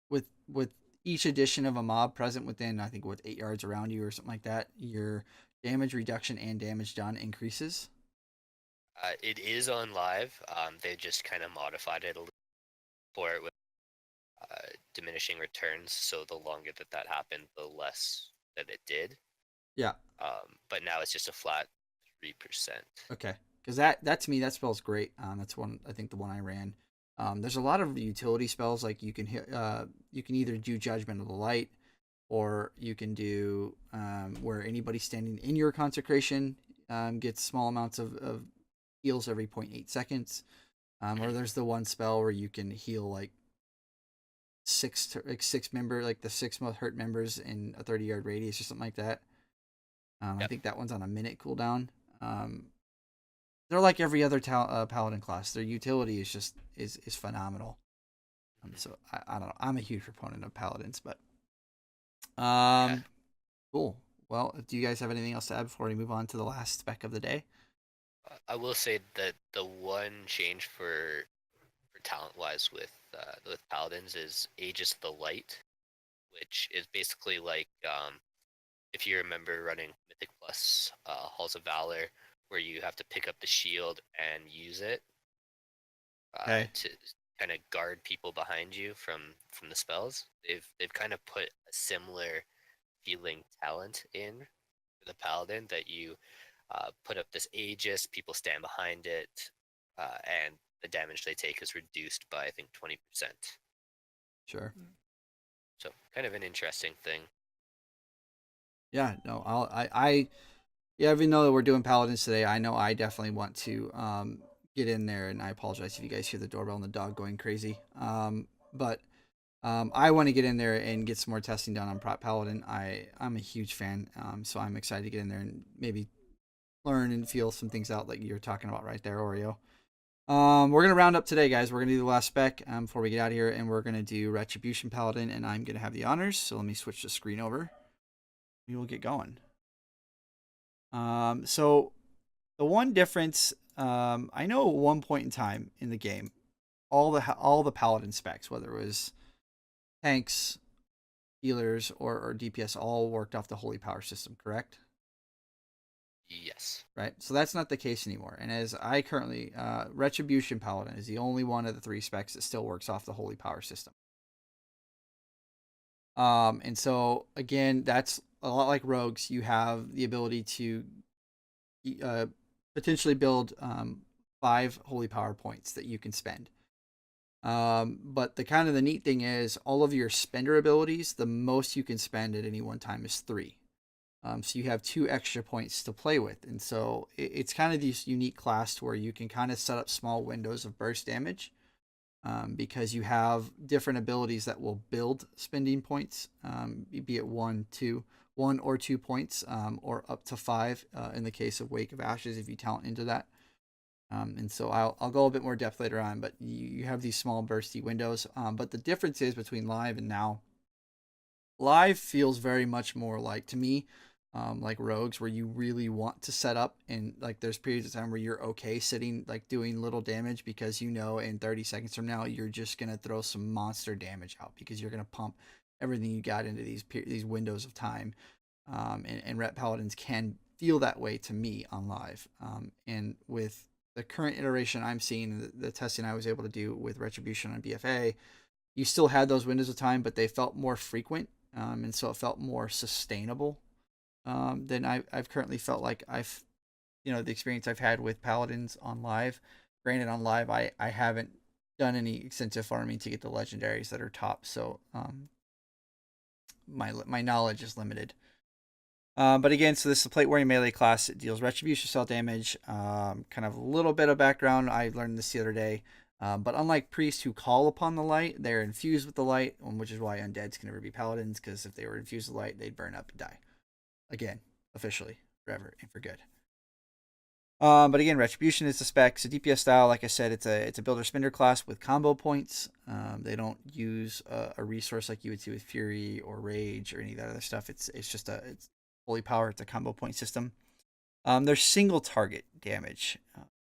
with each addition of a mob present within, I think, 8 yards around you or something like that, your damage reduction and damage done increases. It is on live. They just kind of modified it a little for it with diminishing returns. So the longer that happened, the less that it did. Yeah. But now it's just a flat 3%. Okay. Because that to me that spell's great. That's one I think the one I ran. There's a lot of utility spells like you can hit. You can either do Judgment of the Light, or you can do where anybody standing in your consecration gets small amounts of heals every 0.8 seconds. Or there's the one spell where you can heal like six the 6 most hurt members in a 30-yard radius or something like that. Yep. I think that one's on a minute cooldown. They're like every other paladin class. Their utility is just is phenomenal. So I don't know. I'm a huge proponent of paladins, but Yeah. cool. Well, do you guys have anything else to add before we move on to the last spec of the day? I will say that the one change for talent wise with paladins is Aegis of the Light, which is basically like if you remember running Mythic plus Halls of Valor, where you have to pick up the shield and use it to kind of guard people behind you from the spells. They've kind of put a similar feeling talent in for the paladin that you put up this Aegis, people stand behind it, and the damage they take is reduced by I think 20%. Sure. So kind of an interesting thing. Yeah. No. Yeah. Even though we're doing paladins today, I know I definitely want to get in there, and I apologize if you guys hear the doorbell and the dog going crazy. But I want to get in there and get some more testing done on prop paladin. I'm a huge fan, so I'm excited to get in there and maybe learn and feel some things out like you're talking about right there, Oreo. We're gonna round up today, guys. We're gonna do the last spec before we get out of here, and we're gonna do Retribution Paladin, and I'm gonna have the honors. So let me switch the screen over. We will get going. So the one difference, I know at one point in time in the game, all the Paladin specs, whether it was tanks, healers, or DPS, all worked off the Holy Power system, correct? Yes. Right. So that's not the case anymore. And as I currently, Retribution Paladin is the only one of the 3 specs that still works off the Holy Power system. And so again, that's a lot like rogues. You have the ability to potentially build 5 Holy Power points that you can spend. But the neat thing is all of your spender abilities, the most you can spend at any one time is 3. So you have 2 extra points to play with. And so it's kind of this unique class to where you can kind of set up small windows of burst damage because you have different abilities that will build spending points, be it 1 or 2 points, or up to 5 in the case of Wake of Ashes if you talent into that. And so I'll go a bit more depth later on, but you have these small bursty windows. But the difference is between live and now Live feels very much more like, to me, like rogues, where you really want to set up, and like there's periods of time where you're okay sitting, like doing little damage, because you know in 30 seconds from now you're just gonna throw some monster damage out because you're gonna pump everything you got into these windows of time. And Ret Paladins can feel that way to me on live. And with the current iteration I'm seeing, the testing I was able to do with Retribution on BFA, you still had those windows of time, but they felt more frequent, and so it felt more sustainable, than I've currently felt like the experience I've had with Paladins on live. Granted, on live, I haven't done any extensive farming to get the legendaries that are top, so my knowledge is limited. But again, so this is a plate wearing melee class. It deals retribution spell damage. Kind of a little bit of background. I learned this the other day. But unlike priests who call upon the light, they're infused with the light, which is why undeads can never be paladins, because if they were infused with light, they'd burn up and die. Again, officially, forever and for good. But again, Retribution is the spec. So DPS style, like I said, it's a builder spender class with combo points. They don't use a resource like you would see with Fury or Rage or any of that other stuff. It's just it's fully powered. It's a combo point system. They're single target damage.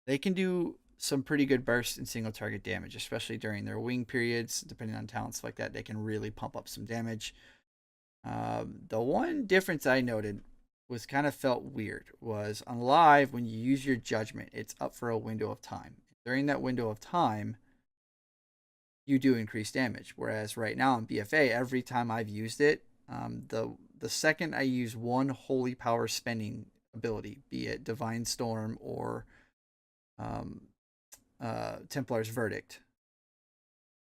They can do some pretty good bursts in single target damage, especially during their wing periods. Depending on talents like that, they can really pump up some damage. The one difference I noted was kind of felt weird was on live, when you use your judgment, it's up for a window of time. During that window of time, you do increase damage. Whereas right now in BFA, every time I've used it, the second I use one holy power spending ability, be it Divine Storm or Templar's Verdict,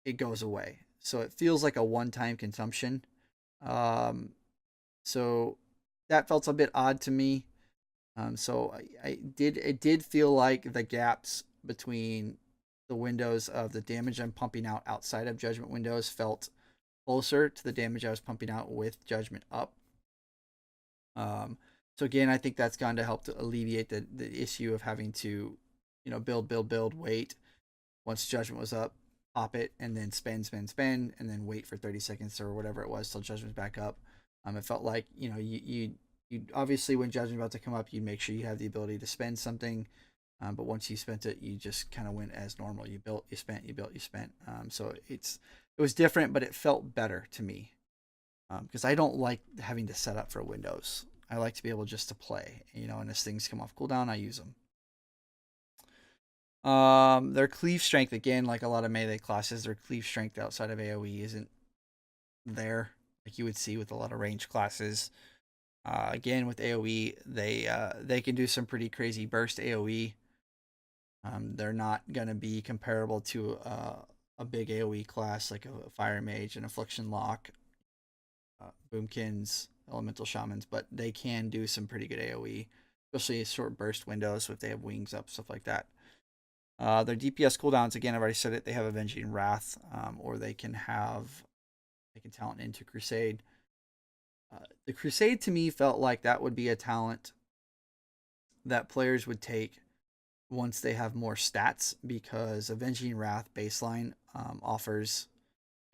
it goes away. So it feels like a one-time consumption. So that felt a bit odd to me. So it did feel like the gaps between the windows of the damage I'm pumping out outside of Judgment windows felt closer to the damage I was pumping out with Judgment up. So again, I think that's gone to help to alleviate the issue of having to, build, wait. Once Judgment was up, pop it, and then spend, and then wait for 30 seconds or whatever it was till Judgment's back up. It felt like, you obviously, when Judgment about to come up, you'd make sure you have the ability to spend something. But once you spent it, you just kind of went as normal. You built, you spent, you built, you spent. So it was different, but it felt better to me. Because I don't like having to set up for Windows. I like to be able just to play, and as things come off cooldown, I use them. Their cleave strength, again, like a lot of melee classes, their cleave strength outside of AoE isn't there like you would see with a lot of range classes. Again, with AoE, they can do some pretty crazy burst AoE. They're not going to be comparable to a big AoE class like a Fire Mage, an Affliction Lock, Boomkins, Elemental Shamans, but they can do some pretty good AoE, especially short burst windows if they have wings up, stuff like that. Their DPS cooldowns, again, I've already said it, they have Avenging Wrath, or they can talent into Crusade. The Crusade to me felt like that would be a talent that players would take once they have more stats, because Avenging Wrath baseline offers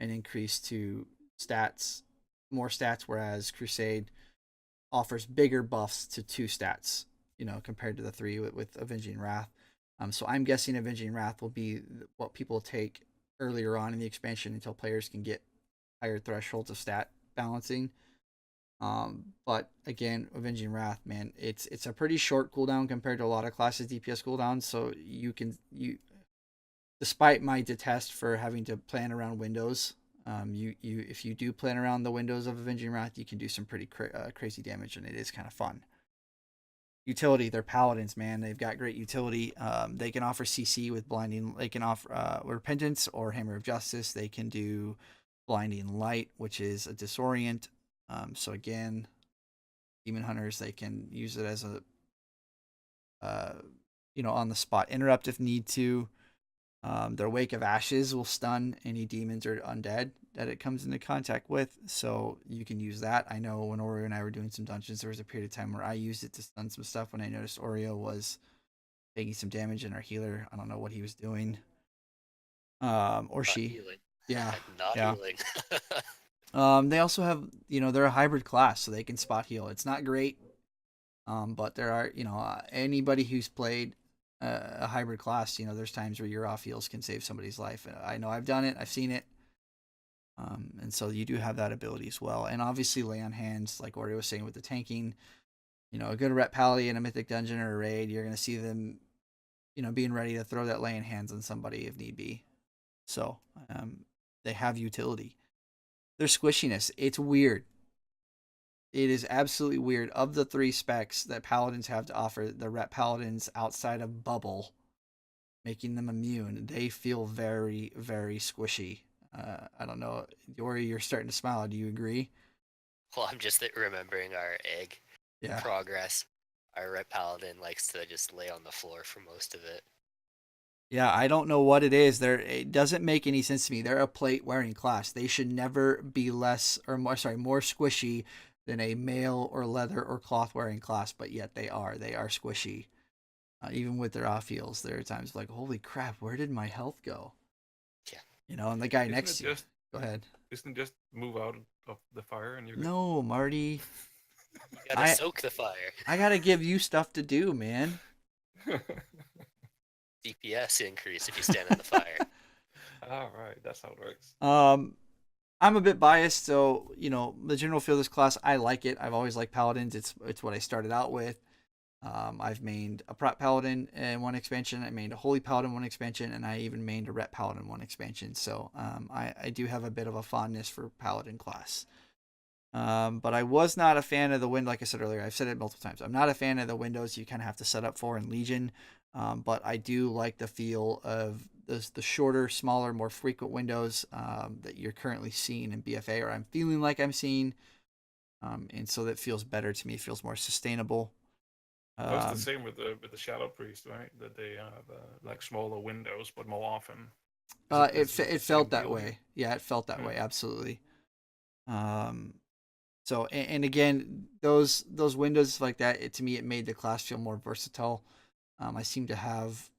an increase to stats, more stats, whereas Crusade offers bigger buffs to 2 stats, compared to the 3 with Avenging Wrath. So I'm guessing Avenging Wrath will be what people take earlier on in the expansion until players can get higher thresholds of stat balancing. But again, Avenging Wrath, man, it's a pretty short cooldown compared to a lot of classes DPS cooldowns. So you despite my detest for having to plan around windows, if you do plan around the windows of Avenging Wrath, you can do some pretty crazy damage, and it is kind of fun. Utility, they're paladins, man. They've got great utility. They can offer CC with blinding. They can offer repentance or hammer of justice. They can do blinding light, which is a disorient. So again, demon hunters, they can use it as a on the spot interrupt if need to. Their Wake of Ashes will stun any demons or undead that it comes into contact with, so you can use that. I know when Oreo and I were doing some dungeons, there was a period of time where I used it to stun some stuff when I noticed Oreo was taking some damage, and our healer, I don't know what he was doing. Or Not she. healing. Yeah. Not Yeah. healing. They also have, they're a hybrid class, so they can spot heal. It's not great, but there are, anybody who's played a hybrid class, there's times where your off heals can save somebody's life. I know I've done it, I've seen it. And so you do have that ability as well. And obviously lay on hands, like Oreo was saying with the tanking, a good rep pally in a mythic dungeon or a raid, you're going to see them, being ready to throw that lay on hands on somebody if need be. So they have utility. Their squishiness, it's weird. It is absolutely weird. Of the 3 specs that paladins have to offer, the rep paladins outside of bubble, making them immune, they feel very, very squishy. I don't know, Yori, you're starting to smile. Do you agree? Well, I'm just remembering our egg Yeah. progress. Our Red Paladin likes to just lay on the floor for most of it. Yeah, I don't know what it is. It doesn't make any sense to me. They're a plate wearing class. They should never be less or more squishy than a mail or leather or cloth wearing class, but yet they are. They are squishy. Even with their off heals, there are times like, holy crap, where did my health go? Yeah. And the guy Isn't next it to you. just Go ahead. isn't it just move out of the fire and you're good? No, Marty. You gotta soak the fire. I gotta give you stuff to do, man. DPS increase if you stand in the fire. All right, that's how it works. I'm a bit biased, so the general feel of this class, I like it. I've always liked paladins. It's what I started out with. I've mained a prop paladin in one expansion. I mained a holy paladin one expansion, and I even mained a rep paladin one expansion. So I do have a bit of a fondness for paladin class. But I was not a fan of the wind. Like I said earlier, I've said it multiple times. I'm not a fan of the windows you kind of have to set up for in Legion. But I do like the feel of the shorter, smaller, more frequent windows that you're currently seeing in BFA, or I'm feeling like I'm seeing. And so that feels better to me. It feels more sustainable. Well, it's the same with the Shadow Priest, right? That they have like smaller windows, but more often. It felt that way. Yeah, it felt that way. Absolutely. So and again, those windows like that, to me, it made the class feel more versatile. I seem to have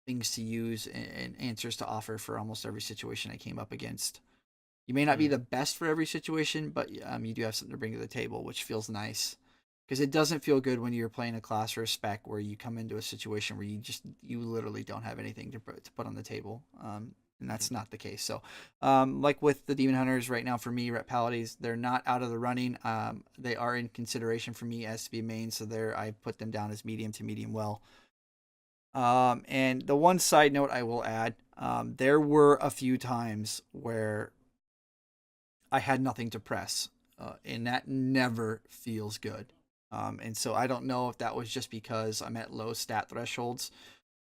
things to use and answers to offer for almost every situation I came up against. You may not be the best for every situation, but you do have something to bring to the table, which feels nice. Because it doesn't feel good when you're playing a class or a spec where you come into a situation where you literally don't have anything to put on the table. And that's not the case. So, like with the Demon Hunters right now, for me, Rep Paladins, they're not out of the running. They are in consideration for me as to be main, so I put them down as medium to medium well. And the one side note I will add, there were a few times where I had nothing to press, and that never feels good. And so I don't know if that was just because I'm at low stat thresholds,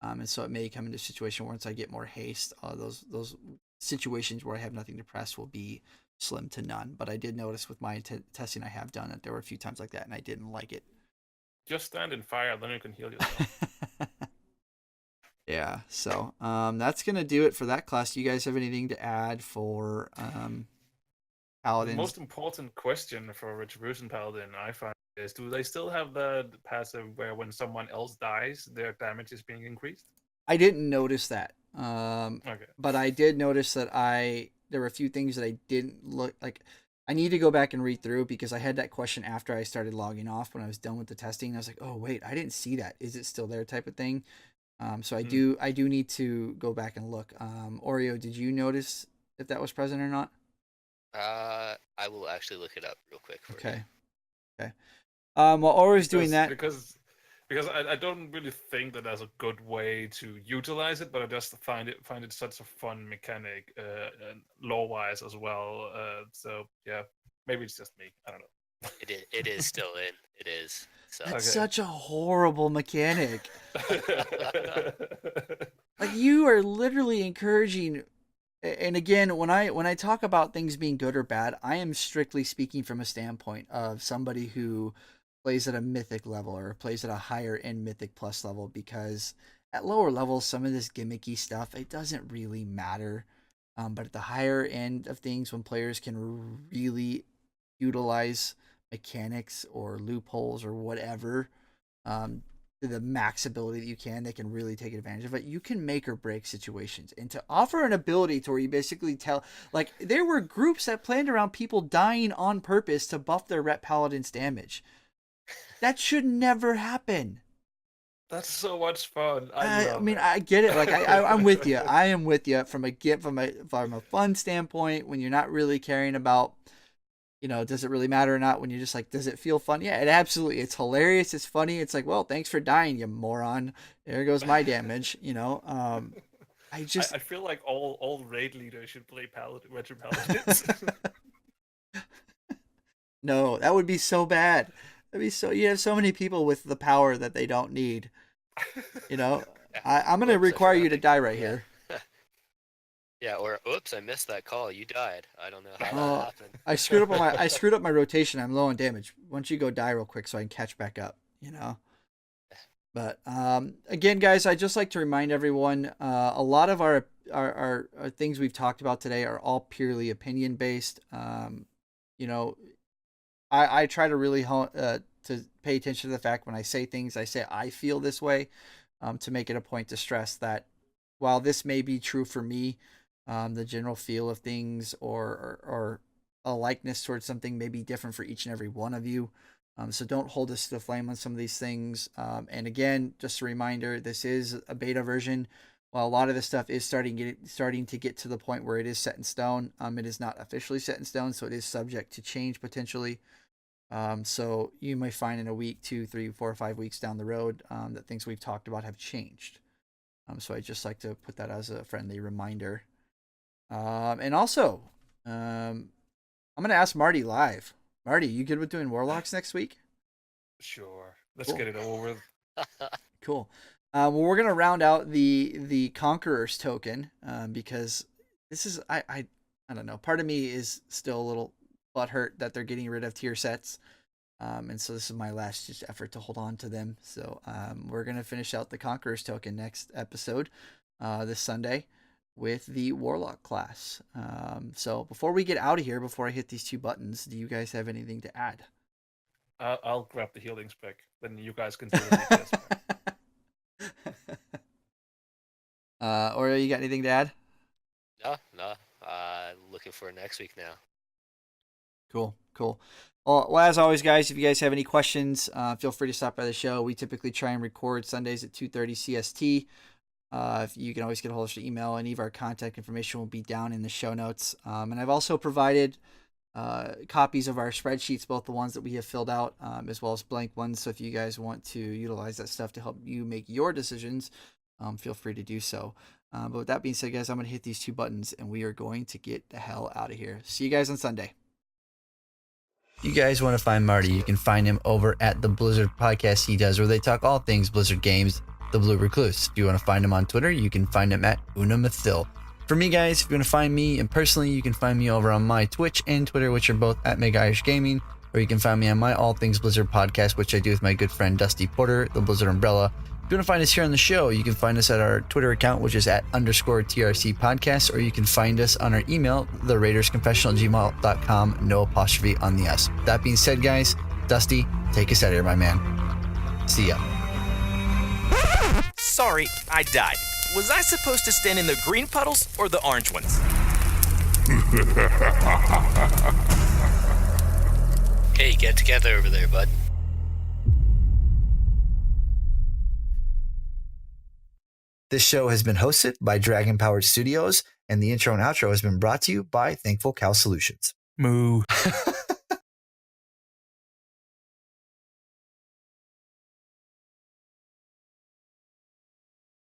and so it may come into a situation once I get more haste. Those situations where I have nothing to press will be slim to none. But I did notice with my testing I have done that there were a few times like that, and I didn't like it. Just stand in fire, then you can heal yourself. Yeah, so that's gonna do it for that class. Do you guys have anything to add for Paladins? The most important question for Retribution Paladin, I find, is do they still have the passive where when someone else dies, their damage is being increased? I didn't notice that. Okay. But I did notice that there were a few things that I didn't look like. I need to go back and read through because I had that question after I started logging off when I was done with the testing. I was like, oh wait, I didn't see that. Is it still there? Type of thing. So I do need to go back and look. Oreo, did you notice if that was present or not? I will actually look it up real quick for you. Okay. While Oreo's doing that, because I don't really think that there's a good way to utilize it, but I just find it such a fun mechanic, lore wise as well. So yeah, maybe it's just me. I don't know. It is still in. It is. So. That's such a horrible mechanic. Like you are literally encouraging. And again, when I talk about things being good or bad, I am strictly speaking from a standpoint of somebody who plays at a mythic level or plays at a higher end mythic plus level, because at lower levels, some of this gimmicky stuff, it doesn't really matter. But at the higher end of things, when players can really utilize mechanics or loopholes or whatever, the max ability that you can, they can really take advantage of it. You can make or break situations, and to offer an ability to where you basically tell, like, there were groups that planned around people dying on purpose to buff their Ret Paladins damage. That should never happen. That's so much fun. I mean, it. I get it. Like, I'm with you. I am with you from a fun standpoint, when you're not really caring about, does it really matter or not, when you're just like, does it feel fun? Yeah, it absolutely. It's hilarious. It's funny. It's like, well, thanks for dying, you moron. There goes my damage. I feel like all raid leaders should play Veteran Paladins. No, that would be so bad. You have so many people with the power that they don't need. I'm going to require you to die right here. Yeah, or oops, I missed that call. You died. I don't know how that happened. I screwed up my rotation. I'm low on damage. Why don't you go die real quick so I can catch back up? But again, guys, I'd just like to remind everyone, a lot of our things we've talked about today are all purely opinion based. I try to really to pay attention to the fact when I say things, I say I feel this way, to make it a point to stress that while this may be true for me, the general feel of things or a likeness towards something may be different for each and every one of you. So don't hold us to the flame on some of these things. And again, just a reminder, this is a beta version. While a lot of this stuff is starting to get to the point where it is set in stone, it is not officially set in stone, so it is subject to change potentially. So you may find in a week, 2, 3, 4, 5 weeks down the road, that things we've talked about have changed. So I'd just like to put that as a friendly reminder. And also, I'm going to ask Marty live. Marty, you good with doing Warlocks next week? Sure. Let's Cool. get it over with. Cool. Well, we're going to round out the Conqueror's token, because this is, I don't know, part of me is still a little butthurt that they're getting rid of tier sets. And so this is my last just effort to hold on to them. So we're going to finish out the Conqueror's token next episode, this Sunday, with the Warlock class. So before we get out of here, before I hit these 2 buttons, do you guys have anything to add? I'll grab the healing spec. Then you guys can do the DPS spec. Oreo, you got anything to add? No. Looking for next week now. Cool. Well, as always, guys, if you guys have any questions, feel free to stop by the show. We typically try and record Sundays at 2:30 CST. If you can always get a hold of us through email. Any of our contact information will be down in the show notes. And I've also provided copies of our spreadsheets, both the ones that we have filled out, as well as blank ones. So if you guys want to utilize that stuff to help you make your decisions, feel free to do so. But with that being said, guys, I'm going to hit these 2 buttons and we are going to get the hell out of here. See you guys on Sunday. If you guys want to find Marty, you can find him over at the Blizzard podcast he does, where they talk all things Blizzard games, The Blue Recluse. If you want to find him on Twitter, you can find him at Unamathil. For me, guys, if you want to find me and personally, you can find me over on my Twitch and Twitter, which are both at Mega Irish Gaming, or you can find me on my All Things Blizzard podcast, which I do with my good friend Dusty Porter, the Blizzard Umbrella. If you want to find us here on the show, you can find us at our Twitter account, which is at _TRC podcast, or you can find us on our email, theraidersconfessional@gmail.com, no apostrophe on the S. That being said, guys, Dusty, take us out of here, my man. See ya. Sorry, I died. Was I supposed to stand in the green puddles or the orange ones? Hey, get together over there, bud. This show has been hosted by Dragon Powered Studios, and the intro and outro has been brought to you by Thankful Cow Solutions. Moo.